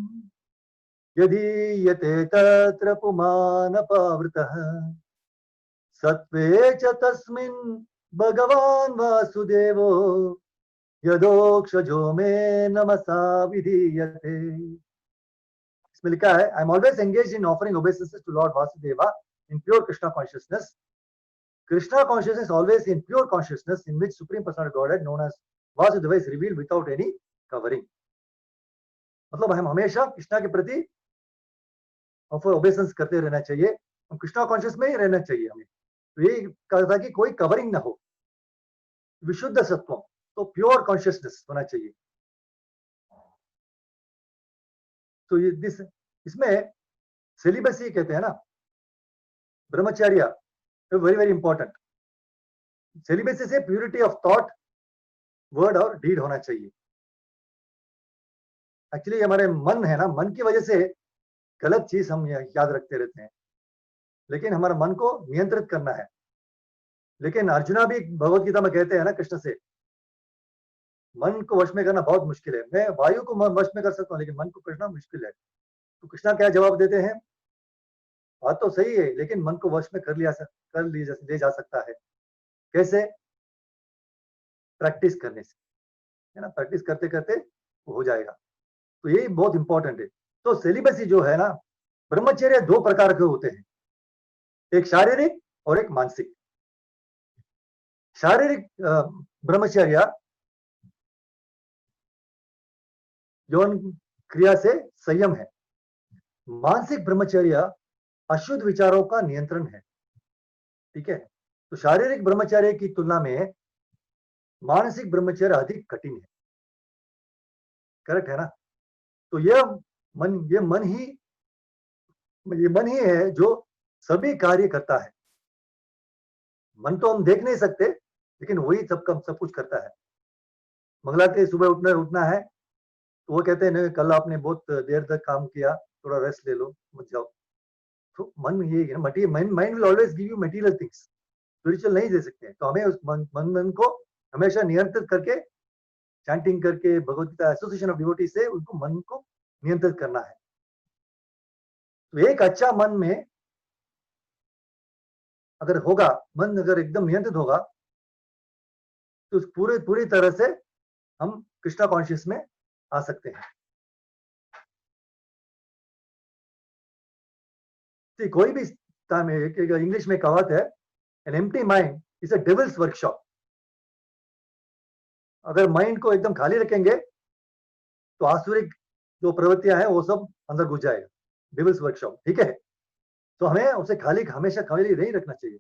यदीयते तत्र पुमानपावृतः सत्वे च तस्मिन् भगवान् वासुदेवो यदोक्षजो मे नमसा विधीयते। इसमें लिखा है I am always engaged in offering obeisances to lord Vasudeva in pure Krishna consciousness. Krishna consciousness is always in pure consciousness in which Supreme Personality Godhead known as Vasudeva is revealed without any covering। मतलब हम हमेशा कृष्णा के प्रति obeisance करते रहना चाहिए, हम Krishna conscious में ही रहना चाहिए हमें। तो यही कहा था कि कोई कवरिंग ना हो, विशुद्ध सत्व, तो प्योर कॉन्शियसनेस होना चाहिए। तो ये इसमें सेलिबसी कहते हैं ना, ब्रह्मचर्य, वेरी वेरी इंपॉर्टेंट। सेलिबसी से प्यूरिटी ऑफ थॉट, वर्ड और डीड होना चाहिए। एक्चुअली हमारे मन है ना, मन की वजह से गलत चीज हम याद रखते रहते हैं, लेकिन हमारा मन को नियंत्रित करना है। लेकिन अर्जुना भी भगवत गीता में कहते हैं ना कृष्ण से, मन को वश में करना बहुत मुश्किल है। मैं वायु को वश में कर सकता हूँ, लेकिन मन को करना मुश्किल है। तो कृष्णा क्या जवाब देते हैं, बात तो सही है, लेकिन मन को वश में ले जा सकता है। कैसे? प्रैक्टिस करने से, है ना। प्रैक्टिस करते करते वो हो जाएगा। तो यही बहुत इंपॉर्टेंट है। तो सेलिबसी जो है ना, ब्रह्मचर्य 2 प्रकार के होते हैं, एक शारीरिक और एक मानसिक। शारीरिक ब्रह्मचर्य यौन क्रिया से संयम है। मानसिक ब्रह्मचर्य अशुद्ध विचारों का नियंत्रण है। ठीक है। तो शारीरिक ब्रह्मचर्य की तुलना में मानसिक ब्रह्मचर्य अधिक कठिन है। करेक्ट है ना। तो ये मन ही है जो सभी कार्य करता है। मन तो हम देख नहीं सकते, लेकिन वही सब कुछ करता है। मंगला के सुबह उठना है, तो वो कहते हैं नहीं, कल आपने बहुत देर तक काम किया, थोड़ा रेस्ट ले लो, मत जाओ। तो मन ये है, mind will always give you material things, spiritual नहीं दे सकते। तो हमें उस मन को हमेशा नियंत्रित करके, चैंटिंग करके, Bhagavad Gita association of devotee से उनको मन को नियंत्रित करना है। तो एक अच्छा मन में अगर होगा, मन अगर एकदम नियंत्रित होगा, तो पूरी तरह से हम कृष्णा कॉन्शियस में आ सकते हैं। कोई भी इंग्लिश में कहावत है, an empty mind is a devils workshop. अगर माइंड को एकदम खाली रखेंगे तो आसुरिक जो प्रवृत्तियां हैं वो सब अंदर घुस जाएगा, डेविल्स वर्कशॉप। ठीक है। तो हमें उसे हमेशा खाली नहीं रखना चाहिए।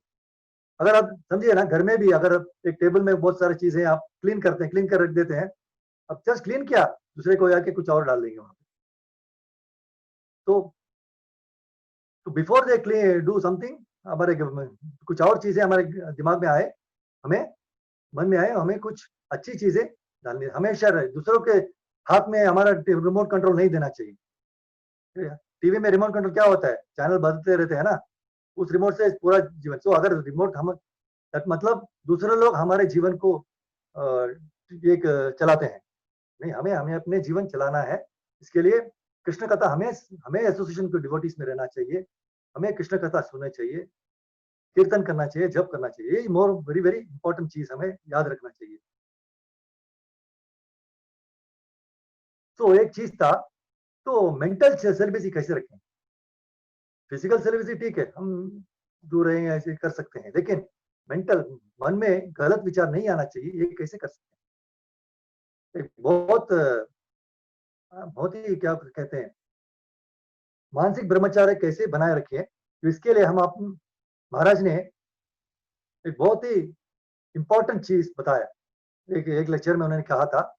अगर आप समझिए ना, घर में भी अगर एक टेबल में बहुत सारी चीजें आप क्लीन कर रख देते हैं, अब जस्ट क्लीन किया, दूसरे को आके कुछ और डाल देंगे वहां पे। तो before they clean do something, हमारे कुछ और चीजें हमारे दिमाग में आए, हमें मन में आए, हमें कुछ अच्छी चीजें डालनी। हमेशा दूसरों के हाथ में हमारा रिमोट कंट्रोल नहीं देना चाहिए। टीवी में रिमोट कंट्रोल क्या होता है, चैनल बदलते रहते हैं ना, उस रिमोट से पूरा जीवन। तो अगर रिमोट हम मतलब दूसरे लोग हमारे जीवन को एक चलाते हैं, नहीं, हमें हमें अपने जीवन चलाना है। इसके लिए कृष्ण कथा हमें एसोसिएशन के डिवोटीज में रहना चाहिए, हमें कृष्ण कथा सुनना चाहिए, कीर्तन करना चाहिए, जप करना चाहिए। ये मोर वेरी वेरी इंपॉर्टेंट चीज हमें याद रखना चाहिए। तो एक चीज था, तो मेंटल सेलिबसी कैसे रखें? फिजिकल सेलिबसी ठीक है, हम दूर रहे ऐसे कर सकते हैं, लेकिन मेंटल, मन में गलत विचार नहीं आना चाहिए, ये कैसे कर सकते हैं? एक बहुत ही क्या कहते हैं, मानसिक ब्रह्मचार्य कैसे बनाए रखें, तो इसके लिए हम आप महाराज ने एक बहुत ही इंपॉर्टेंट चीज बताया। एक लेक्चर में उन्होंने कहा था,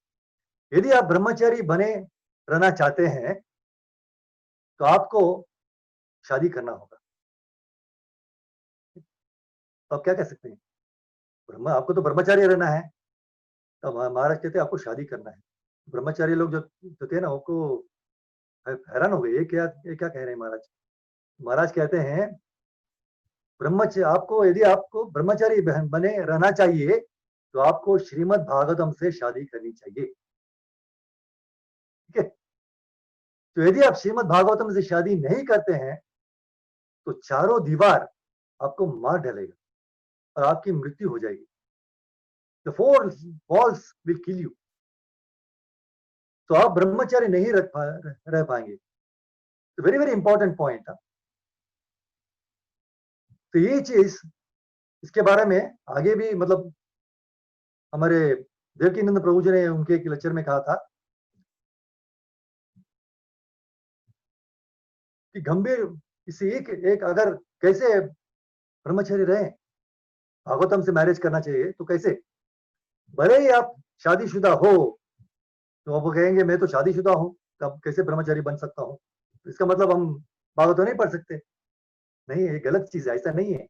यदि आप ब्रह्मचारी बने रहना चाहते हैं तो आपको शादी करना होगा। तो आप क्या कह सकते हैं, आपको तो ब्रह्मचारी रहना है, तो महाराज कहते हैं आपको शादी करना है। ब्रह्मचारी लोग जो थे ना, उनको हैरान हो गए, ये क्या कह रहे हैं महाराज। महाराज कहते हैं, ब्रह्मचारी आपको, यदि आपको ब्रह्मचारी बने रहना चाहिए तो आपको श्रीमद् भागवतम से शादी करनी चाहिए। ठीक है। तो यदि आप श्रीमद् भागवतम से शादी नहीं करते हैं तो चारों दीवार आपको मार डालेगा और आपकी मृत्यु हो जाएगी। The four walls will kill you. तो आप ब्रह्मचारी नहीं रह पाएंगे। तो वेरी वेरी इंपॉर्टेंट पॉइंट था। तो ये चीज, इसके बारे में आगे भी मतलब हमारे देवकीनंद प्रभु जी ने उनके एक लेक्चर में कहा था कि गंभीर, इसी एक अगर कैसे ब्रह्मचारी रहे, भागवतम से मैरिज करना चाहिए तो कैसे, भले ही आप शादीशुदा हो, तो आप कहेंगे मैं तो शादीशुदा हूं, तब कैसे ब्रह्मचारी बन सकता हूं? तो इसका मतलब हम भागवत नहीं पढ़ सकते? नहीं, ये गलत चीज है, ऐसा नहीं है।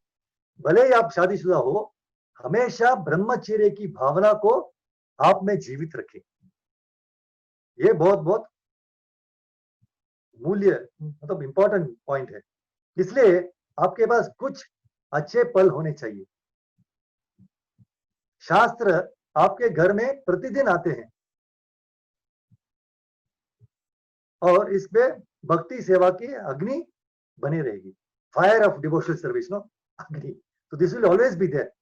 भले ही आप शादीशुदा हो, हमेशा ब्रह्मचर्य की भावना को आप में जीवित रखें। ये बहुत बहुत मूल्य मतलब इंपॉर्टेंट पॉइंट है। इसलिए आपके पास कुछ अच्छे पल होने चाहिए। शास्त्र आपके घर में प्रतिदिन आते हैं और इसमें भक्ति सेवा की अग्नि बनी रहेगी। Fire of devotional service, no अग्नि, तो this will always be there.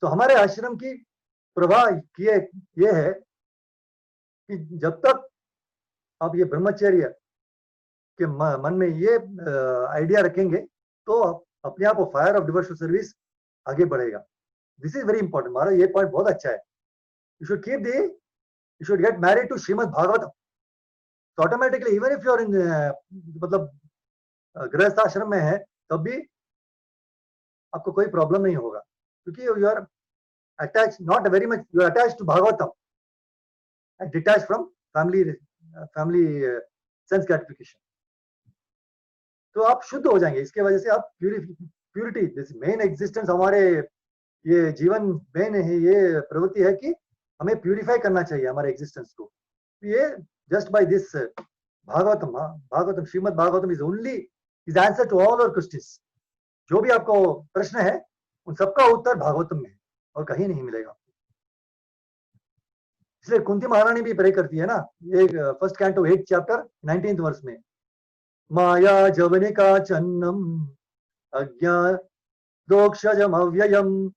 तो हमारे आश्रम की प्रवाह ये है कि जब तक आप ये ब्रह्मचर्य के मन में ये आइडिया रखेंगे तो अपने आप फायर ऑफ डिवोशनल सर्विस आगे बढ़ेगा। This is very important. हमारा ये पॉइंट बहुत अच्छा है। You should keep the, you should get married to Srimad Bhagavatam, तो automatically even if you are in मतलब गृहस्थ आश्रम में है तब भी आपको कोई प्रॉब्लम नहीं होगा, क्योंकि you are attach, not very much, you are attach to Bhagavatam and detach from family sense gratification. तो आप शुद्ध हो जाएंगे। इसके वजह से आप प्यूरिटी, दिस मेन एग्जिस्टेंस, हमारे ये जीवन मेन है, ये प्रवृत्ति है कि हमें प्यूरिफाई करना चाहिए हमारे एग्जिस्टेंस को। ये just by this Bhagavatam, Srimad Bhagavatam is only is answer to all our questions. जो भी आपको प्रश्न है उन सबका उत्तर भागवतम में और कहीं नहीं मिलेगा। इसलिए कुंती महारानी भी प्रे करती है ना, ये first canto 8 chapter 19th verse में, माया जवनिका चन्नम अज्ञान दोक्षजम अव्ययम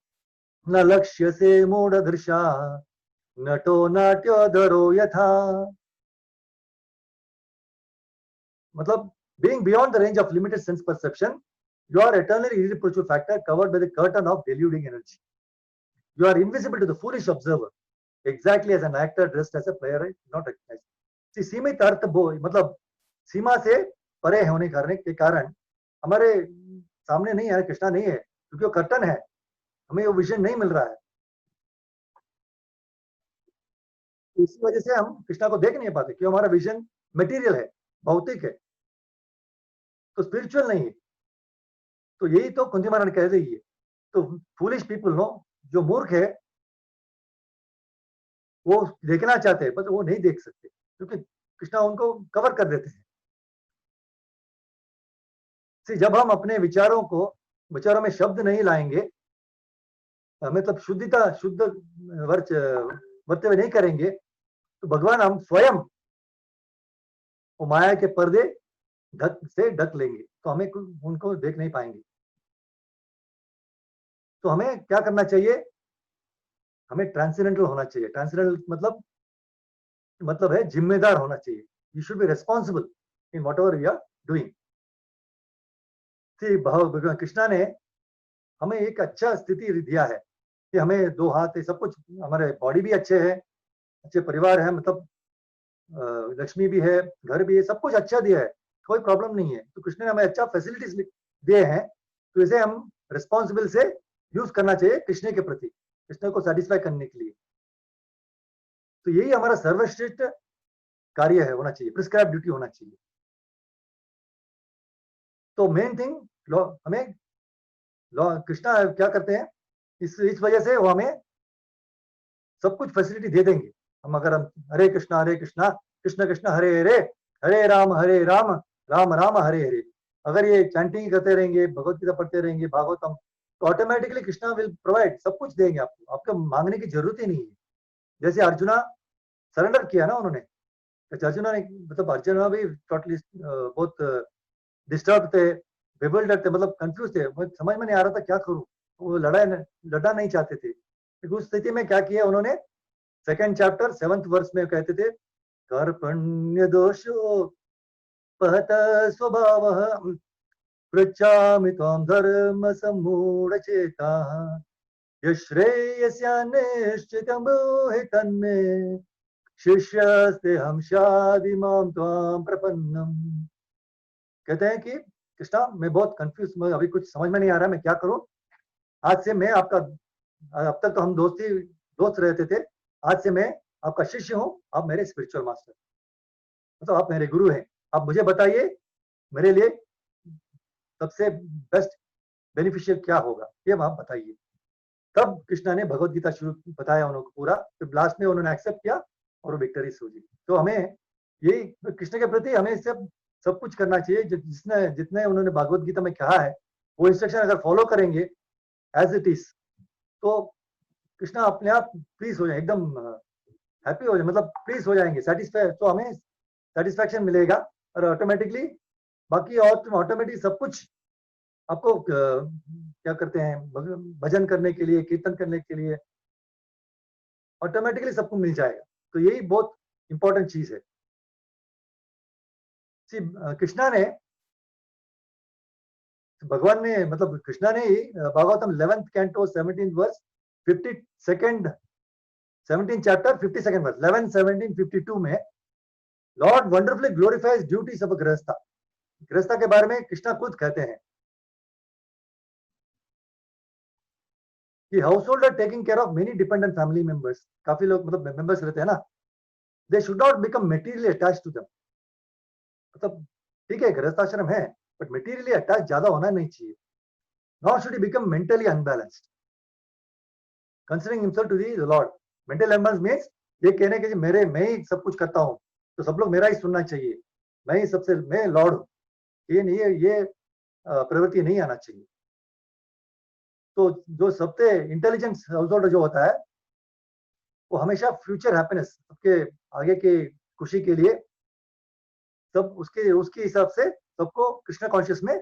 न लक्ष्य से मूढ़ दृशा नटो नाट्योधरो यथा। मतलब being beyond the range of limited sense perception, you are eternally irreproachable factor covered by the curtain of deluding energy. You are invisible to the foolish observer, exactly as an actor dressed as a player not recognized. See, सीमित अर्थ मतलब सीमा से परे होने के कारण हमारे सामने नहीं है, कृष्णा नहीं है, क्योंकि वो कर्टन है, हमें वो विजन नहीं मिल रहा है। इसी वजह से हम कृष्णा को देख नहीं पाते, क्यों? हमारा विजन मटेरियल है, भौतिक है, तो स्पिरिचुअल नहीं है। तो यही तो कुंती महारानी कह रही है। तो फूलिश पीपल नो, जो मूर्ख है वो देखना चाहते हैं पर वो नहीं देख सकते, क्योंकि कृष्णा उनको कवर कर देते हैं। जब हम अपने विचारों में शब्द नहीं लाएंगे, मतलब शुद्ध वर्तव्य नहीं करेंगे, तो भगवान हम स्वयं वो माया के पर्दे ढक लेंगे, तो हमें उनको देख नहीं पाएंगे। तो हमें क्या करना चाहिए? हमें ट्रांसेंडेंटल होना चाहिए। ट्रांसेंडेंटल मतलब है जिम्मेदार होना चाहिए। You should be responsible in whatever we are doing. भगवान कृष्णा ने हमें एक अच्छा स्थिति दिया है कि हमें 2 हाथ है, सब कुछ, हमारे बॉडी भी अच्छे है, अच्छे परिवार है, मतलब लक्ष्मी भी है, घर भी है, सब कुछ अच्छा दिया है, कोई प्रॉब्लम नहीं है। तो कृष्ण ने हमें अच्छा फैसिलिटीज दिए हैं, तो इसे हम रिस्पॉन्सिबल से यूज करना चाहिए कृष्ण के प्रति, कृष्ण को सेटिस्फाई करने के लिए। तो यही हमारा सर्वश्रेष्ठ कार्य है, होना चाहिए, प्रिस्क्राइब ड्यूटी होना चाहिए। तो मेन थिंग हमें कृष्णा क्या करते हैं, इस वजह से वो हमें सब कुछ फैसिलिटी दे देंगे। हम अगर हम हरे कृष्णा कृष्ण कृष्ण हरे हरे, हरे राम राम राम हरे हरे, अगर ये चैंटिंग करते रहेंगे, भगवत गीता पढ़ते रहेंगे, भागवतम, तो ऑटोमेटिकली कृष्णा विल प्रोवाइड, सब कुछ देंगे आपको, आपको मांगने की जरूरत ही नहीं है। जैसे अर्जुना सरेंडर किया ना उन्होंने, तो अर्जुना ने, मतलब अर्जुना भी टोटली बहुत डिस्टर्ब थे, बेबल्डर थे, मतलब कंफ्यूज थे, समझ में नहीं आ रहा था क्या करूं, वो लड़ना नहीं चाहते थे। उस स्थिति में क्या किया उन्होंने, 2nd चैप्टर 7th वर्स में कहते थे, कर्पण्य दोषो पहत स्वभाव पृच्छामि त्वां धर्म सम्मूढ़ चेता यश्रेयस्यान्निश्चितं ब्रूहि तन्मे शिष्यस्ते हम शादि मां त्वां प्रपन्नम। कहते हैं कि कृष्णा मैं बहुत कंफ्यूज, अभी कुछ समझ में नहीं आ रहा मैं क्या करूं, आज से मैं आपका, अब तक तो हम दोस्त रहते थे, आज से मैं आपका शिष्य हूं, आप मेरे स्पिरिचुअल मास्टर, मतलब आप मेरे गुरु हैं, आप मुझे बताइए मेरे लिए सबसे बेस्ट बेनिफिशियल क्या होगा, ये आप बताइए। तब कृष्णा ने भगवत गीता शुरू बताया उनको पूरा, फिर लास्ट में उन्होंने एक्सेप्ट किया और वो विक्टरी सूझी। तो हमें यही कृष्ण के प्रति हमें सब सब कुछ करना चाहिए। जिसने जितने उन्होंने भागवत गीता में कहा है वो इंस्ट्रक्शन अगर फॉलो करेंगे एज इट इज, तो कृष्णा अपने आप प्लीज हो जाए, एकदम हैप्पी हो जाए, मतलब प्लीज हो जाएंगे, सेटिस्फाई, तो हमें सेटिस्फैक्शन मिलेगा और ऑटोमेटिकली बाकी और ऑटोमेटिक सब कुछ आपको क्या करते हैं, भजन करने के लिए, कीर्तन करने के लिए ऑटोमेटिकली सबको मिल जाएगा। तो यही बहुत इंपॉर्टेंट चीज है। कृष्णा ने, भगवान ने, मतलब कृष्णा ने ही Bhagavatam 11th canto 17th verse 52nd 17 chapter 52nd verse 11 17 52 में lord wonderfully glorifies duties of grihastha. गृहस्था के बारे में कृष्णा खुद कहते हैं कि householder taking care of many dependent family members, काफी लोग मतलब मेंबर्स रहते हैं ना, they should not become materially attach to them. मतलब ठीक है गृहस्थाश्रम है बट मेटीरियली अटैच ज्यादा होना नहीं चाहिए। Not should he become mentally unbalanced considering himself to the lord. Mental unbalance means ये कहने के मेरे, मैं ही सब कुछ करता हूँ तो सब लोग मेरा ही सुनना चाहिए, मैं ही सबसे, मैं लॉर्ड हूँ, ये नहीं है, ये प्रवृत्ति नहीं आना चाहिए। तो जो सबसे इंटेलिजेंस हाउस होल्डर जो होता है वो हमेशा फ्यूचर हैप्पीनेस, सबके आगे की खुशी के लिए सब उसके हिसाब से सबको कृष्ण कॉन्शियस में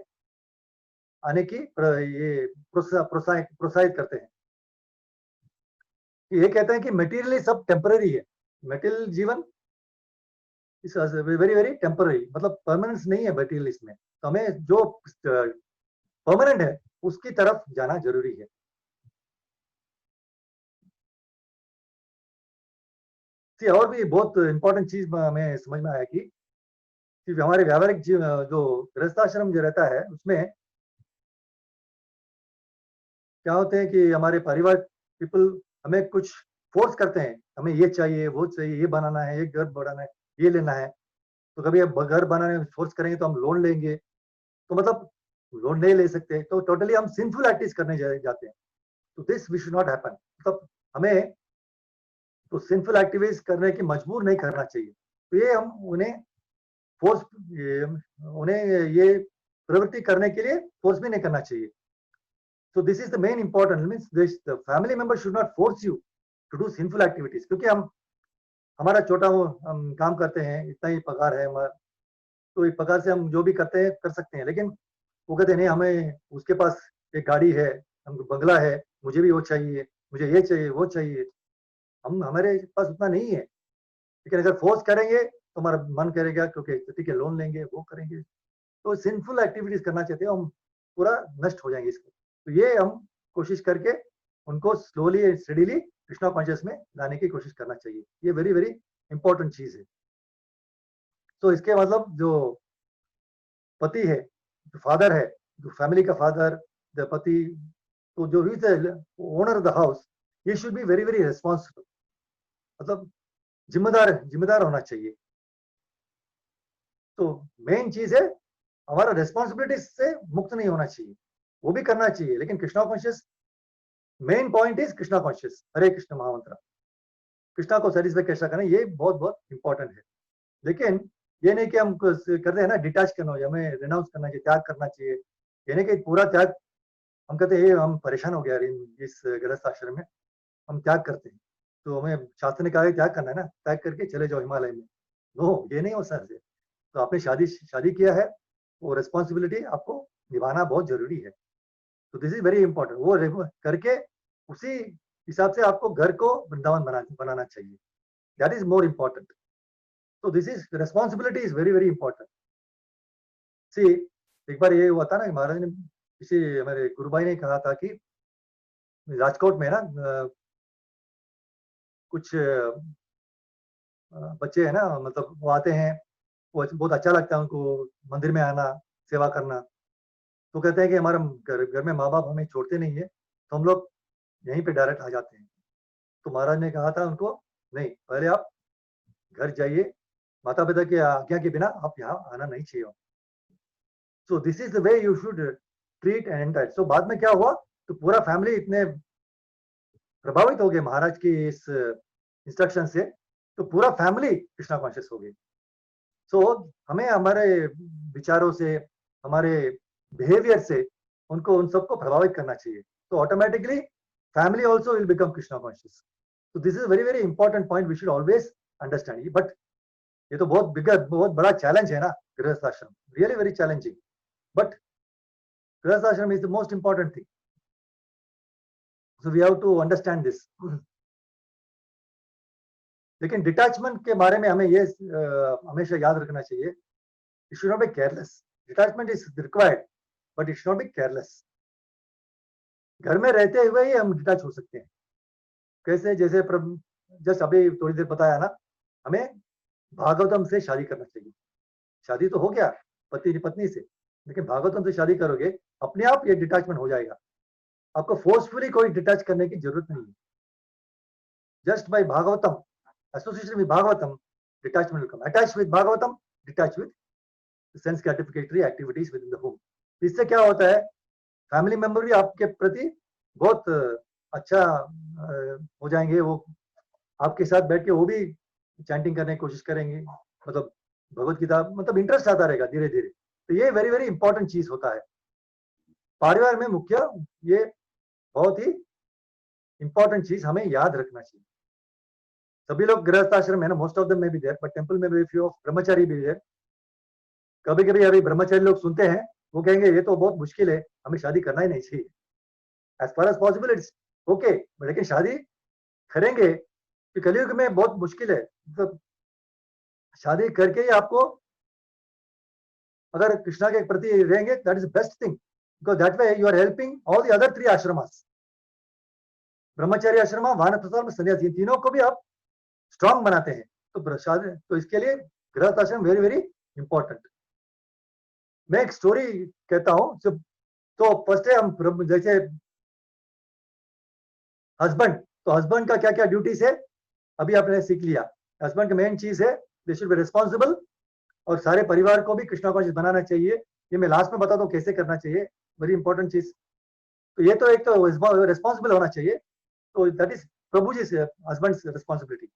आने की ये प्रोत्साहित करते हैं। ये कहते हैं कि मटेरियली सब टेम्पररी है, मटेरियल जीवन इस वेरी वेरी टेम्पररी, मतलब परमानेंस नहीं है मटेरियल इसमें। तो हमें जो परमानेंट है उसकी तरफ जाना जरूरी है। और भी बहुत इंपॉर्टेंट चीज हमें समझ में आया कि हमारे व्यावहारिक जो गृहस्थाश्रम जो रहता है उसमें क्या होते हैं कि हमारे परिवार पीपल हमें कुछ फोर्स करते हैं, हमें ये चाहिए, वो चाहिए, ये बनाना है, ये घर बनाना है, ये लेना है। तो कभी अब घर बनाने में फोर्स करेंगे तो हम लोन लेंगे, तो मतलब लोन नहीं ले सकते, तो टोटली हम सिंफुल एक्टिविटीज करने जाते हैं। तो this we should not happen. मतलब हमें तो सिंफुल एक्टिविटीज करने की मजबूर नहीं करना चाहिए। तो ये हम उन्हें फोर्स, उन्हें ये प्रवृत्ति करने के लिए फोर्स भी नहीं करना चाहिए। So this is the main important, means this the family member should not force you to do sinful activities, क्योंकि हम हमारा छोटा वो हम काम करते हैं, इतना ही पगार है हमारा, तो इस पगार से हम जो भी करते हैं कर सकते हैं। लेकिन वो कहते हैं नहीं, हमें उसके पास एक गाड़ी है, हमको बंगला है, मुझे भी वो चाहिए, मुझे ये चाहिए, वो चाहिए। हम हमारे पास उतना नहीं है, लेकिन अगर फोर्स करेंगे तो हमारा मन करेगा, क्योंकि ठीक है लोन लेंगे, वो करेंगे, तो सिंफुल एक्टिविटीज करना चाहते हैं हम, पूरा नष्ट हो जाएंगे इसको। तो ये हम कोशिश करके उनको slowly and steadily Krishna conscious में लाने की कोशिश करना चाहिए। ये वेरी वेरी इंपॉर्टेंट चीज है। तो इसके मतलब जो पति है, जो फादर है, जो फैमिली का फादर, द पति, तो जो ही ओनर ऑफ द हाउस, ये should be very very responsible, मतलब जिम्मेदार होना चाहिए। तो मेन चीज है हमारा रिस्पॉन्सिबिलिटी से मुक्त नहीं होना चाहिए, वो भी करना चाहिए, लेकिन Krishna conscious main point is Krishna conscious, Hare Krishna महामंत्र, कृष्णा को सेटिस्फाई कैसा करना, ये बहुत बहुत इंपॉर्टेंट है। लेकिन ये नहीं कि हम करते हैं ना डिटैच करना हो, हमें रिनाउंस करना चाहिए, त्याग करना चाहिए, ये नहीं कि पूरा त्याग, हम कहते हैं हम परेशान हो गया इस गृहस्थ आश्रम में, हम त्याग करते हैं, तो हमें शास्त्र ने कहा है त्याग करना है ना, त्याग करके चले जाओ हिमालय में। नो, ये नहीं हो सकते। तो आपने शादी किया है, वो रिस्पॉन्सिबिलिटी आपको निभाना बहुत जरूरी है। तो दिस इज वेरी इंपॉर्टेंट, वो करके उसी हिसाब से आपको घर को वृंदावन बनाना चाहिए, दैट इज मोर इम्पोर्टेंट। तो this is responsibility is very very important. See, एक बार ये हुआ था ना, महाराज ने, किसी हमारे गुरु भाई ने कहा था कि राजकोट में ना कुछ बच्चे है ना, मतलब वो आते हैं, वो बहुत अच्छा लगता है उनको मंदिर में आना, सेवा करना। तो कहते हैं कि हमारे घर में माँ बाप हमें छोड़ते नहीं है, तो हम लोग यहीं पे डायरेक्ट आ जाते हैं। तो महाराज ने कहा था उनको, नहीं, पहले आप घर जाइए, माता पिता की आज्ञा के बिना आप यहाँ आना नहीं चाहिए। So this is the way you should treat and entire. सो बाद में क्या हुआ, तो पूरा फैमिली इतने प्रभावित हो गए महाराज की इस इंस्ट्रक्शन से, तो पूरा फैमिली कृष्णा कॉन्शियस हो गई। हमें हमारे विचारों से, हमारे बिहेवियर से उनको उन सबको प्रभावित करना चाहिए। तो automatically family also will become Krishna conscious. तो this is very very important point, we should always understand. But ये तो बहुत बड़ा चैलेंज है ना गृहस्थ आश्रम, really very challenging. But grihastha ashram is the most important thing, so we have to understand this. लेकिन डिटैचमेंट के बारे में हमें ये हमेशा याद रखना चाहिए, it should not be careless. Detachment is required but it should not be careless. घर में रहते हुए ही हम डिटैच हो सकते हैं। कैसे? जैसे जस्ट अभी थोड़ी देर बताया ना, हमें भागवतम से शादी करना चाहिए। शादी तो हो गया पति पत्नी से, लेकिन भागवतम से शादी करोगे अपने आप ये डिटैचमेंट हो जाएगा। आपको फोर्सफुली कोई डिटैच करने की जरूरत नहीं है। Just by Bhagavatam, association with Bhagavatam, detachment will come. Attach with Bhagavatam, detach with sense gratificatory activities within the home. इससे क्या होता है, फैमिली मेंबर भी आपके प्रति बहुत अच्छा हो जाएंगे। वो आपके साथ बैठ के वो भी चैंटिंग करने की कोशिश करेंगे, मतलब भगवत गीता, मतलब इंटरेस्ट आता रहेगा धीरे धीरे। तो ये वेरी वेरी इंपॉर्टेंट चीज होता है परिवार में। मुख्य ये बहुत ही इंपॉर्टेंट चीज हमें याद रखना चाहिए। सभी लोग गृहस्थ आश्रम है ना, मोस्ट ऑफ देम में भी देयर, बट टेंपल में भी फ्यू ऑफ ब्रह्मचारी भी देयर। कभी कभी अभी ब्रह्मचारी लोग सुनते हैं, वो कहेंगे ये तो बहुत मुश्किल है, हमें शादी करना ही नहीं चाहिए। As far as possible it's okay, लेकिन शादी करेंगे कि कलयुग में बहुत मुश्किल है। मतलब शादी करके ही आपको अगर कृष्णा के प्रति रहेंगे, that is best thing, because that way you are helping all the other 3 ashramas, brahmachari ashram, वानप्रस्थाश्रम, सन्यासी, तीनों को भी आप स्ट्रांग बनाते हैं। तो शादी, तो इसके लिए गृहस्थ आश्रम वेरी वेरी इंपॉर्टेंट। मैं एक स्टोरी कहता हूँ। तो फर्स्ट है हम जैसे हस्बैंड, तो हस्बैंड का क्या क्या ड्यूटीज है अभी आपने सीख लिया। हस्बैंड की मेन चीज है दे शुड बी रिस्पॉन्सिबल, और सारे परिवार को भी कृष्णा कॉन्शियस बनाना चाहिए। ये मैं लास्ट में बताता हूँ कैसे करना चाहिए, वेरी इंपॉर्टेंट चीज। तो ये तो एक तो रिस्पॉन्सिबल होना चाहिए, तो दैट इज प्रभु जी husband responsibility.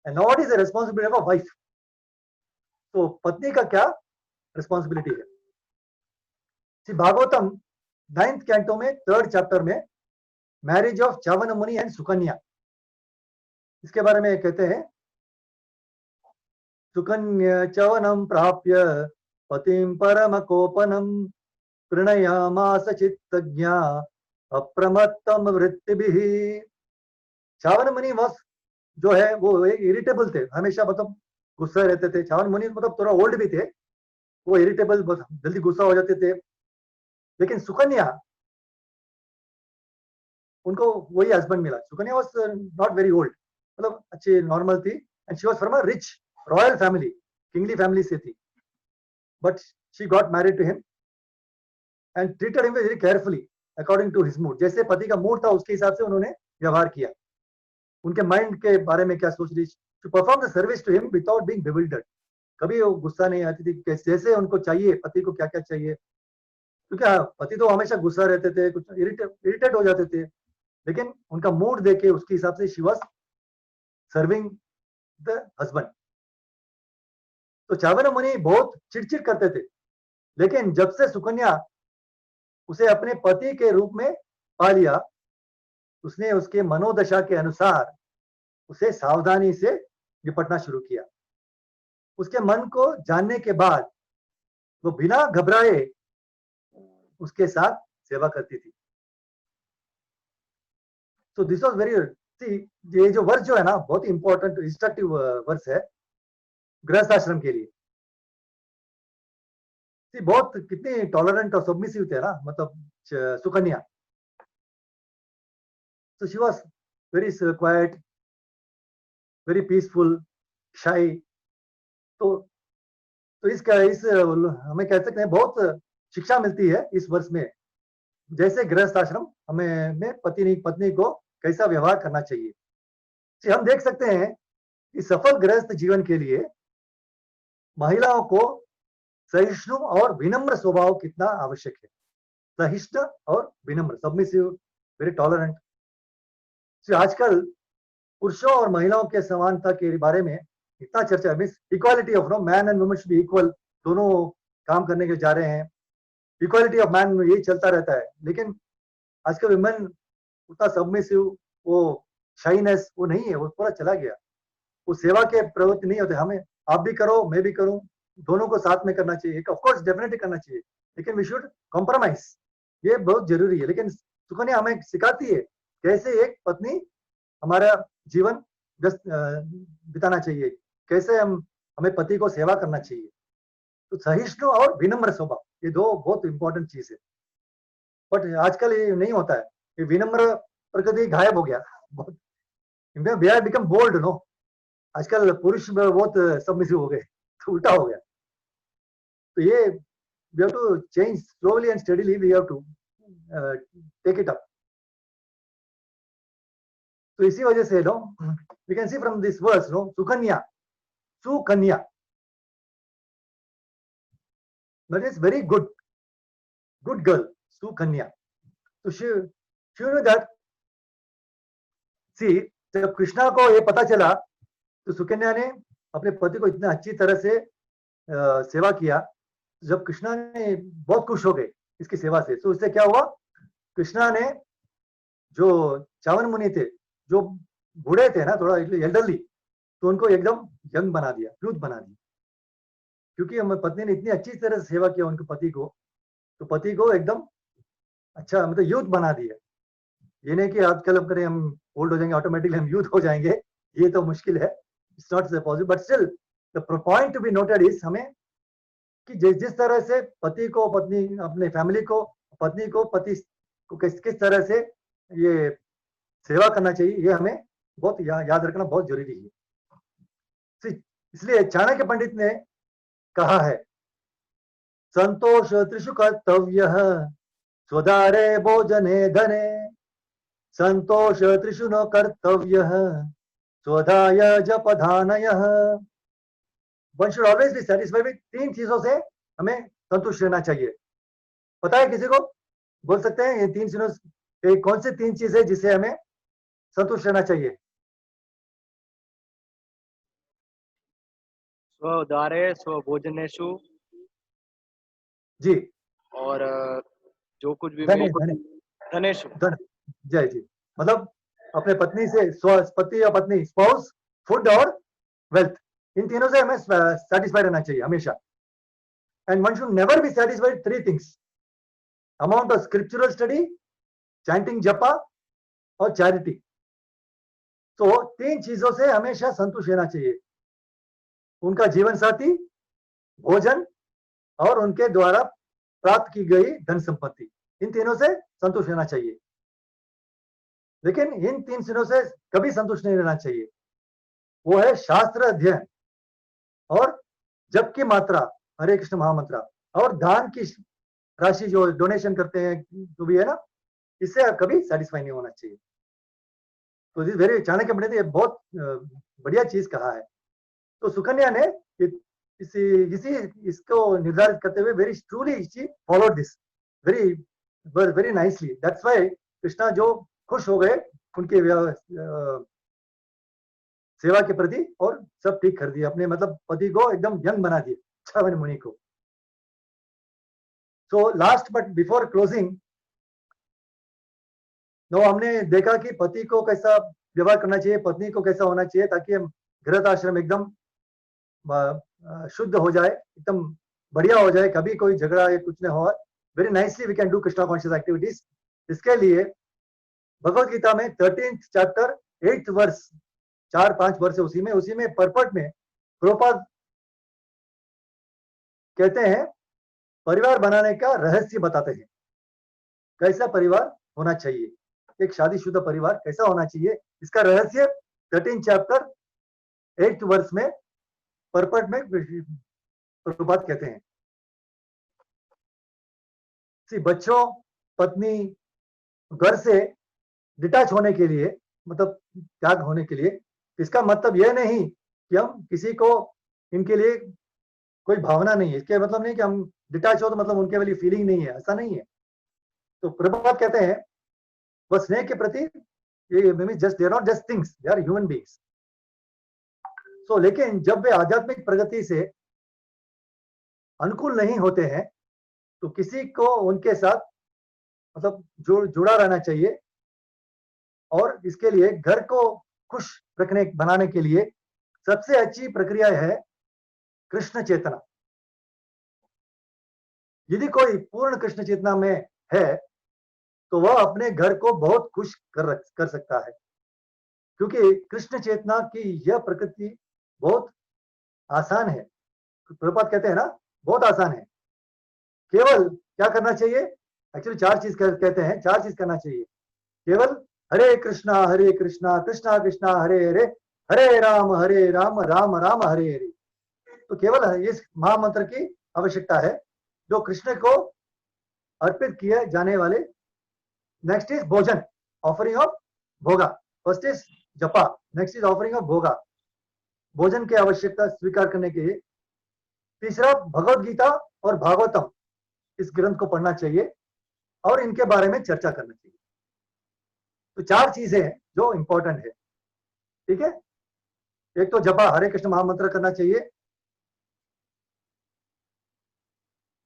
And now what is the responsibility of a wife? तो पत्नी का क्या रिस्पॉन्सिबिलिटी है? भागवतम 9th कैंटो में 3rd चैप्टर में मैरिज ऑफ च्यवन मुनि एंड सुकन्या, इसके बारे में कहते हैं, सुकन्या च्यवनम प्राप्य पतिम परम कोपनम प्रणयामास चित्तज्ञा अप्रमत्तम वृत्तिभिः। च्यवन मुनि जो है वो इरिटेबल थे, हमेशा मतलब गुस्सा रहते थे। च्यवन मुनि मतलब थोड़ा ओल्ड भी थे, वो इरिटेबल, जल्दी गुस्सा हो जाते थे। लेकिन सुकन्या, उनको वही हस्बैंड मिला। Sukanya was not very old, मतलब अच्छी नॉर्मल थी, and she was from a rich royal family, kingly family से थी। But she got married to him and treated him very carefully according to his mood. जैसे पति का mood था उसके हिसाब से उन्होंने व्यवहार किया। उनके माइंड के बारे में क्या सोच रही, to perform the service to him without being bewildered. कभी वो गुस्सा नहीं आती थी, जैसे उनको चाहिए, पति को क्या क्या चाहिए, क्योंकि पति तो हमेशा गुस्सा रहते थे, कुछ इरिटेट हो जाते थे, लेकिन उनका मूड देख के उसके हिसाब से she was serving the husband. तो च्यवन मुनि बहुत चिड़चिड़ करते थे, लेकिन जब से सुकन्या उसे अपने पति के रूप में पा लिया, उसने उसके मनोदशा के अनुसार उसे सावधानी से निपटना शुरू किया। उसके मन को जानने के बाद वो बिना घबराए उसके साथ सेवा करती थी। तो दिस वाज वेरी, ये जो वर्ष जो है ना, बहुत इंपॉर्टेंट इंस्ट्रक्टिव वर्ष है गृहस्थ आश्रम के लिए। बहुत कितनी टॉलरेंट और सबमिसिव थे ना, मतलब सुकन्या। तो she was very quite, very peaceful, शाई। तो इस हमें कह सकते हैं बहुत शिक्षा मिलती है इस वर्ष में, जैसे गृहस्थ आश्रम हमें में पत्नी को कैसा व्यवहार करना चाहिए। हम देख सकते हैं कि सफल गृहस्थ जीवन के लिए महिलाओं को सहिष्णु और विनम्र स्वभाव कितना आवश्यक है। सहिष्णु और विनम्र, सबमिसिव, वेरी टॉलरेंट। आजकल पुरुषों और महिलाओं के समानता के बारे में इतना चर्चा means equality of no man and women should be equal, दोनों काम करने के जा रहे हैं, इक्वालिटी ऑफ मैन यही चलता रहता है। लेकिन आजकल वुमेन उतना सबमिसिव, वो शाइनेस वो नहीं है, वो पूरा चला गया। वो सेवा के प्रवृत्ति नहीं होते। हमें आप भी करो मैं भी करूं, दोनों को साथ में करना चाहिए, ऑफ कोर्स डेफिनेटली करना चाहिए, लेकिन वी शुड कॉम्प्रोमाइज, ये बहुत जरूरी है। लेकिन सुकन्या हमें सिखाती है कैसे एक पत्नी हमारा जीवन बिताना चाहिए, कैसे हमें पति को सेवा करना चाहिए। तो सहिष्णु और विनम्र स्वभाव, ये दो बहुत इंपॉर्टेंट चीज है। बट आजकल ये नहीं होता है, ये विनम्र प्रकृति गायब हो गया बहुत। We are become bold no, आजकल पुरुष बहुत सबमिसिव हो गए, तो उल्टा हो गया। तो ये we have to change slowly and steadily, we have to take it up. तो इसी वजह से no we can see from this verse no Sukanya, Sukanya that is very good, good girl, Sukanya. तो she knew that, see, जब कृष्णा को ये पता चला तो सुकन्या ने अपने पति को इतना अच्छी तरह से सेवा किया। जब कृष्णा ने बहुत खुश हो गए इसकी सेवा से, तो उससे क्या हुआ, कृष्णा ने जो चावन मुनि थे, जो बूढ़े थे ना, थोड़ा एल्डरली, तो उनको एकदम यंग बना दिया, यूथ बना दिया। क्योंकि हमारी पत्नी ने इतनी अच्छी तरह से सेवा किया उनके पति को, तो पति को एकदम अच्छा मतलब यूथ बना दिया। ये नहीं कि आजकल हम करें हम ओल्ड हो जाएंगे ऑटोमेटिकली हम यूथ हो जाएंगे, ये तो मुश्किल है, it's not possible. But still the point to be noted is हमें कि जिस तरह से पति को पत्नी, अपने फैमिली को, पत्नी को पति को किस तरह से ये सेवा करना चाहिए, ये हमें बहुत याद रखना बहुत जरूरी है। इसलिए चाणक्य पंडित ने कहा है, संतोष त्रिषु कर्तव्यः स्वदारे भोजने धने, संतोष त्रिषु न कर्तव्यः स्वधाय जपधानयः। One should always be satisfied with, तीन चीजों से हमें संतुष्ट रहना चाहिए। पता है किसी को, बोल सकते हैं ये तीन चीजों कौन से तीन चीजें जिससे हमें संतुष्ट रहना चाहिए? स्वोदारे स्वभोजनेषु जी, और जो कुछ भी धने धने धनेषु। धन, जय जी, मतलब अपने पत्नी से, पति या पत्नी, स्पाउस, फूड और वेल्थ, इन तीनों से हमें सेटिस्फाइड रहना चाहिए हमेशा। And one should never be satisfied three things, amount of scriptural study, chanting japa और चैरिटी। तो तीन चीजों से हमेशा संतुष्ट रहना चाहिए, उनका जीवन साथी, भोजन और उनके द्वारा प्राप्त की गई धन संपत्ति, इन तीनों से संतुष्ट रहना चाहिए। लेकिन इन तीन चीजों से कभी संतुष्ट नहीं रहना चाहिए, वो है शास्त्र अध्ययन और जप की मात्रा, हरे कृष्ण महामंत्र, और दान की राशि जो डोनेशन करते हैं जो भी है ना, इससे कभी सेटिस्फाई नहीं होना चाहिए। तो दिस वेरी, चाणक्य पंडित ने बहुत बढ़िया चीज कहा है। तो सुकन्या ने इसको निर्धारित करते हुए very truly she followed this very very nicely. That's why Krishna जो खुश हो गए उनके सेवा के प्रति और सब ठीक कर दिया, अपने मतलब पति को एकदम यंग बना दिया, चावन मुनि को। So last but before closing, no हमने देखा कि पति को कैसा व्यवहार करना चाहिए, पत्नी को कैसा होना चाहिए, ताकि हम गृहस्थ आश्रम एकदम शुद्ध हो जाए, एकदम बढ़िया हो जाए, कभी कोई झगड़ा या कुछ न हो। Very nicely we can do Krishna conscious activities. इसके लिए भगवत गीता में 13th चैप्टर 8th वर्स, 4-5 वर्ष उसी में परपट में प्रभुपाद कहते हैं, परिवार बनाने का रहस्य बताते हैं, कैसा परिवार होना चाहिए, एक शादीशुदा परिवार कैसा होना चाहिए, इसका रहस्य 13th चैप्टर 8th वर्ष में परपट में प्रभुपाद कहते हैं। बच्चों, पत्नी, घर से डिटैच होने के लिए, मतलब त्याग होने के लिए, इसका मतलब यह नहीं कि हम किसी को, इनके लिए कोई भावना नहीं है, इसके मतलब नहीं कि हम डिटैच हो तो मतलब उनके वाली फीलिंग नहीं है, ऐसा नहीं है। तो प्रभुपाद कहते हैं वह स्नेह के प्रति, ये just they are not just things, they are human beings. तो लेकिन जब वे आध्यात्मिक प्रगति से अनुकूल नहीं होते हैं तो किसी को उनके साथ मतलब जुड़ा रहना चाहिए। और इसके लिए घर को खुश बनाने के लिए सबसे अच्छी प्रक्रिया है कृष्ण चेतना। यदि कोई पूर्ण कृष्ण चेतना में है तो वह अपने घर को बहुत खुश कर सकता है, क्योंकि कृष्ण चेतना की यह प्रकृति बहुत आसान है। प्रभुपाद कहते हैं ना, बहुत आसान है। केवल क्या करना चाहिए? एक्चुअली 4 चीज कहते हैं, 4 चीज करना चाहिए। केवल हरे कृष्णा कृष्णा कृष्णा हरे हरे, हरे राम राम राम हरे हरे। तो केवल इस महामंत्र की आवश्यकता है जो कृष्ण को अर्पित किए जाने वाले। नेक्स्ट इज भोजन, ऑफरिंग ऑफ भोगा। फर्स्ट इज जपा, नेक्स्ट इज ऑफरिंग ऑफ भोगा, भोजन की आवश्यकता स्वीकार करने के लिए। तीसरा भगवत गीता और भागवतम, इस ग्रंथ को पढ़ना चाहिए और इनके बारे में चर्चा करना चाहिए। तो 4 चीजें हैं जो इंपॉर्टेंट है, ठीक है। एक तो जपा हरे कृष्ण महामंत्र करना चाहिए,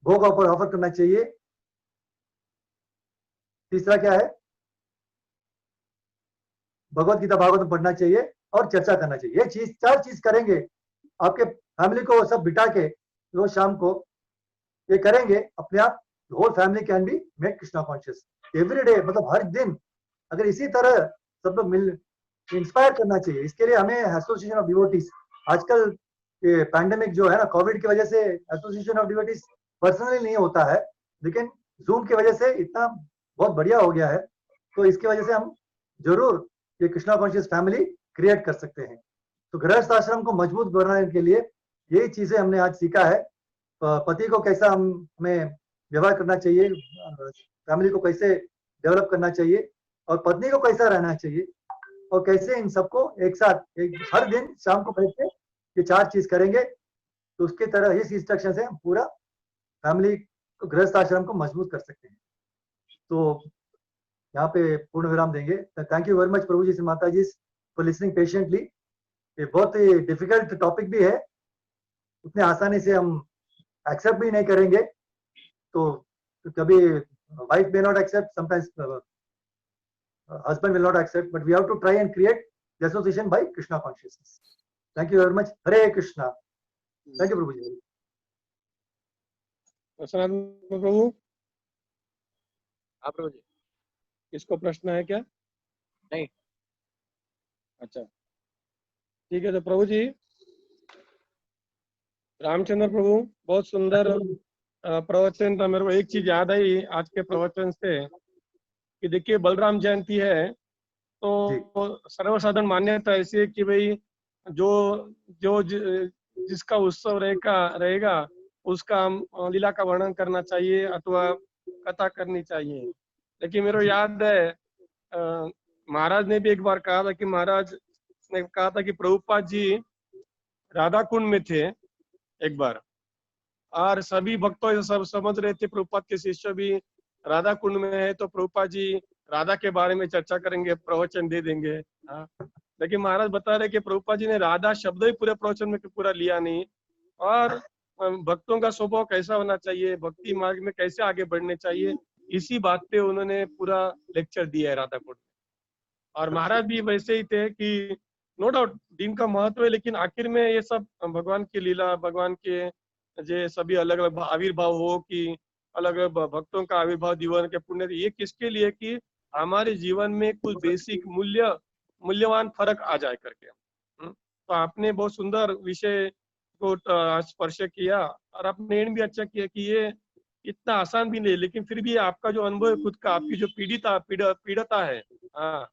भोग ऑफर करना चाहिए। तीसरा क्या है? भगवत गीता भागवतम पढ़ना चाहिए और चर्चा करना चाहिए। ये चीज 4 चीज करेंगे, आपके फैमिली को सब बिठा के रोज शाम को ये करेंगे, अपने आप whole family can be make Krishna conscious every day. मतलब हर दिन अगर इसी तरह सब लोग मिल इंस्पायर करना चाहिए। इसके लिए हमें एसोसिएशन ऑफ डिवोटीज, आजकल ये पैंडेमिक जो है ना, कोविड की वजह से एसोसिएशन ऑफ डिवोटीज पर्सनली नहीं होता है, लेकिन जूम की वजह से इतना बहुत बढ़िया हो गया है। तो इसकी वजह से हम जरूर ये कृष्णा कॉन्शियस फैमिली क्रिएट कर सकते हैं। तो गृहस्थ आश्रम को मजबूत बनाने के लिए यही चीजें हमने आज सीखा है। पति को कैसा हमें व्यवहार करना चाहिए, फैमिली को कैसे डेवलप करना चाहिए, और पत्नी को कैसा रहना चाहिए, और कैसे इन सबको एक साथ हर दिन शाम को बैठ के ये 4 चीज करेंगे। तो उसके तरह इस इंस्ट्रक्शन से हम पूरा फैमिली को, गृहस्थ आश्रम को मजबूत कर सकते हैं। तो यहाँ पे पूर्ण विराम देंगे। थैंक यू वेरी मच प्रभु जी से माता जी फॉर लिसनिंग पेशेंटली। ये बहुत ही डिफिकल्ट टॉपिक भी है, उतने आसानी से हम एक्सेप्ट भी नहीं करेंगे। तो कभी wife may not accept, sometimes husband will not accept, but we have to try and create the association by Krishna consciousness. Thank you very much. Hare Krishna. Thank you Prabhu ji. सनातन प्रभु, हाँ प्रभु जी। इसको प्रश्न है क्या? नहीं। अच्छा, ठीक है। तो प्रभु जी, रामचंद्र प्रभु, बहुत सुंदर प्रवचन था। मेरे को एक चीज याद आई आज के प्रवचन से कि देखिए, बलराम जयंती है तो सर्वसाधारण मान्यता ऐसी है कि भाई जो जो जिसका उत्सव रहेगा उसका लीला का वर्णन करना चाहिए अथवा कथा करनी चाहिए। लेकिन मेरे को याद है महाराज ने भी एक बार कहा था कि महाराज ने कहा था कि प्रभुपाद जी राधा कुंड में थे एक बार, और सभी भक्तों सब समझ रहे थे प्रभुपाद के शिष्य भी राधा कुंड में है तो प्रभुपाद जी राधा के बारे में चर्चा करेंगे, प्रवचन दे देंगे। हाँ, लेकिन महाराज बता रहे कि प्रभुपाद जी ने राधा शब्द ही पूरे प्रवचन में पूरा लिया नहीं, और भक्तों का स्वभाव कैसा होना चाहिए, भक्ति मार्ग में कैसे आगे बढ़ने चाहिए, इसी बात पे उन्होंने पूरा लेक्चर दिया है राधा कुंड। और महाराज भी वैसे ही थे कि नो डाउट दिन का महत्व है, लेकिन आखिर में ये सब भगवान की लीला, भगवान के जो सभी अलग अलग आविर्भाव हो कि अलग अलग भक्तों का आविर्भाव जीवन के पुण्य, ये किसके लिए कि हमारे जीवन में कुछ बेसिक मूल्यवान फर्क आ जाए करके। तो आपने बहुत सुंदर विषय को स्पर्श किया, और आपने एंड भी अच्छा किया कि ये इतना आसान भी नहीं, लेकिन फिर भी आपका जो अनुभव है खुद का, आपकी जो पीड़ता है, हाँ,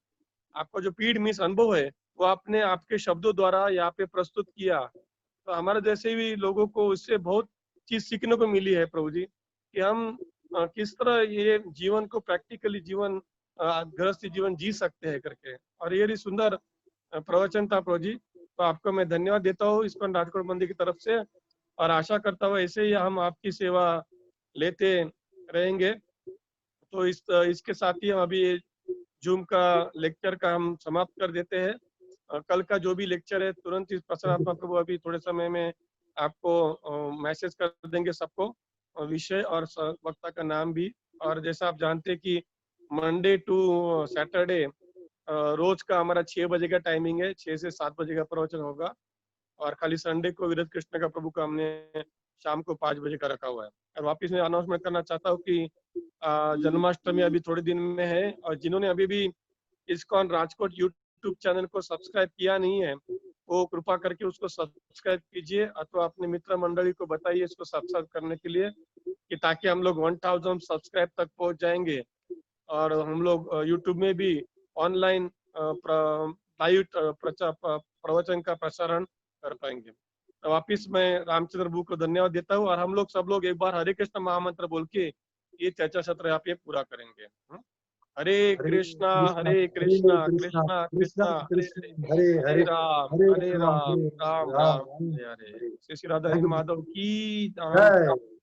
आपका जो पीड़ मीन्स अनुभव है, वो आपने आपके शब्दों द्वारा यहाँ पे प्रस्तुत किया। तो हमारे जैसे भी लोगों को उससे बहुत चीज सीखने को मिली है प्रभु जी, कि हम किस तरह ये जीवन को प्रैक्टिकली जीवन गृहस्थी जीवन जी सकते हैं करके। और ये भी सुंदर प्रवचन था प्रभु जी, तो आपको मैं धन्यवाद देता हूँ इस्कॉन राजकोट मंदिर की तरफ से, और आशा करता हूँ ऐसे ही हम आपकी सेवा लेते रहेंगे। तो इसके साथ ही हम अभी जूम का लेक्चर का हम समाप्त कर देते हैं, कल का जो भी लेक्चर है तुरंत इस प्रसन्नात्मा प्रभु अभी थोड़े समय में आपको मैसेज कर देंगे सबको, विषय और वक्ता का नाम भी। और जैसा आप जानते हैं कि मंडे टू सैटरडे रोज का हमारा 6 बजे का टाइमिंग है, 6 से 7 बजे का प्रवचन होगा। और खाली संडे को विरत कृष्ण का प्रभु का हमने शाम को 5 बजे का रखा हुआ है। और वापिस मैं अनाउंसमेंट करना चाहता हूँ कि जन्माष्टमी अभी थोड़े दिन में है, और जिन्होंने अभी भी इस्कॉन राजकोट यूट्यूब चैनल को सब्सक्राइब किया नहीं है वो कृपा करके उसको सब्सक्राइब कीजिए, अथवा अपने मित्र मंडली को बताइए इसको सब्सक्राइब करने के लिए, कि ताकि हम लोग 1000 सब्सक्राइब तक पहुंच जाएंगे और हम लोग यूट्यूब में भी ऑनलाइन लाइव प्रवचन का प्रसारण कर पाएंगे। तो वापिस मैं रामचंद्र प्रभु को धन्यवाद देता हूँ, और हम लोग सब लोग एक बार हरे कृष्ण महामंत्र बोल के ये चर्चा सत्र यहाँ पे पूरा करेंगे। हरे कृष्णा कृष्णा कृष्णा कृष्ण हरे हरे राम हरे हरे राम राम राम राम हरे हरे। Shri Radha Thank you. माधव की जय।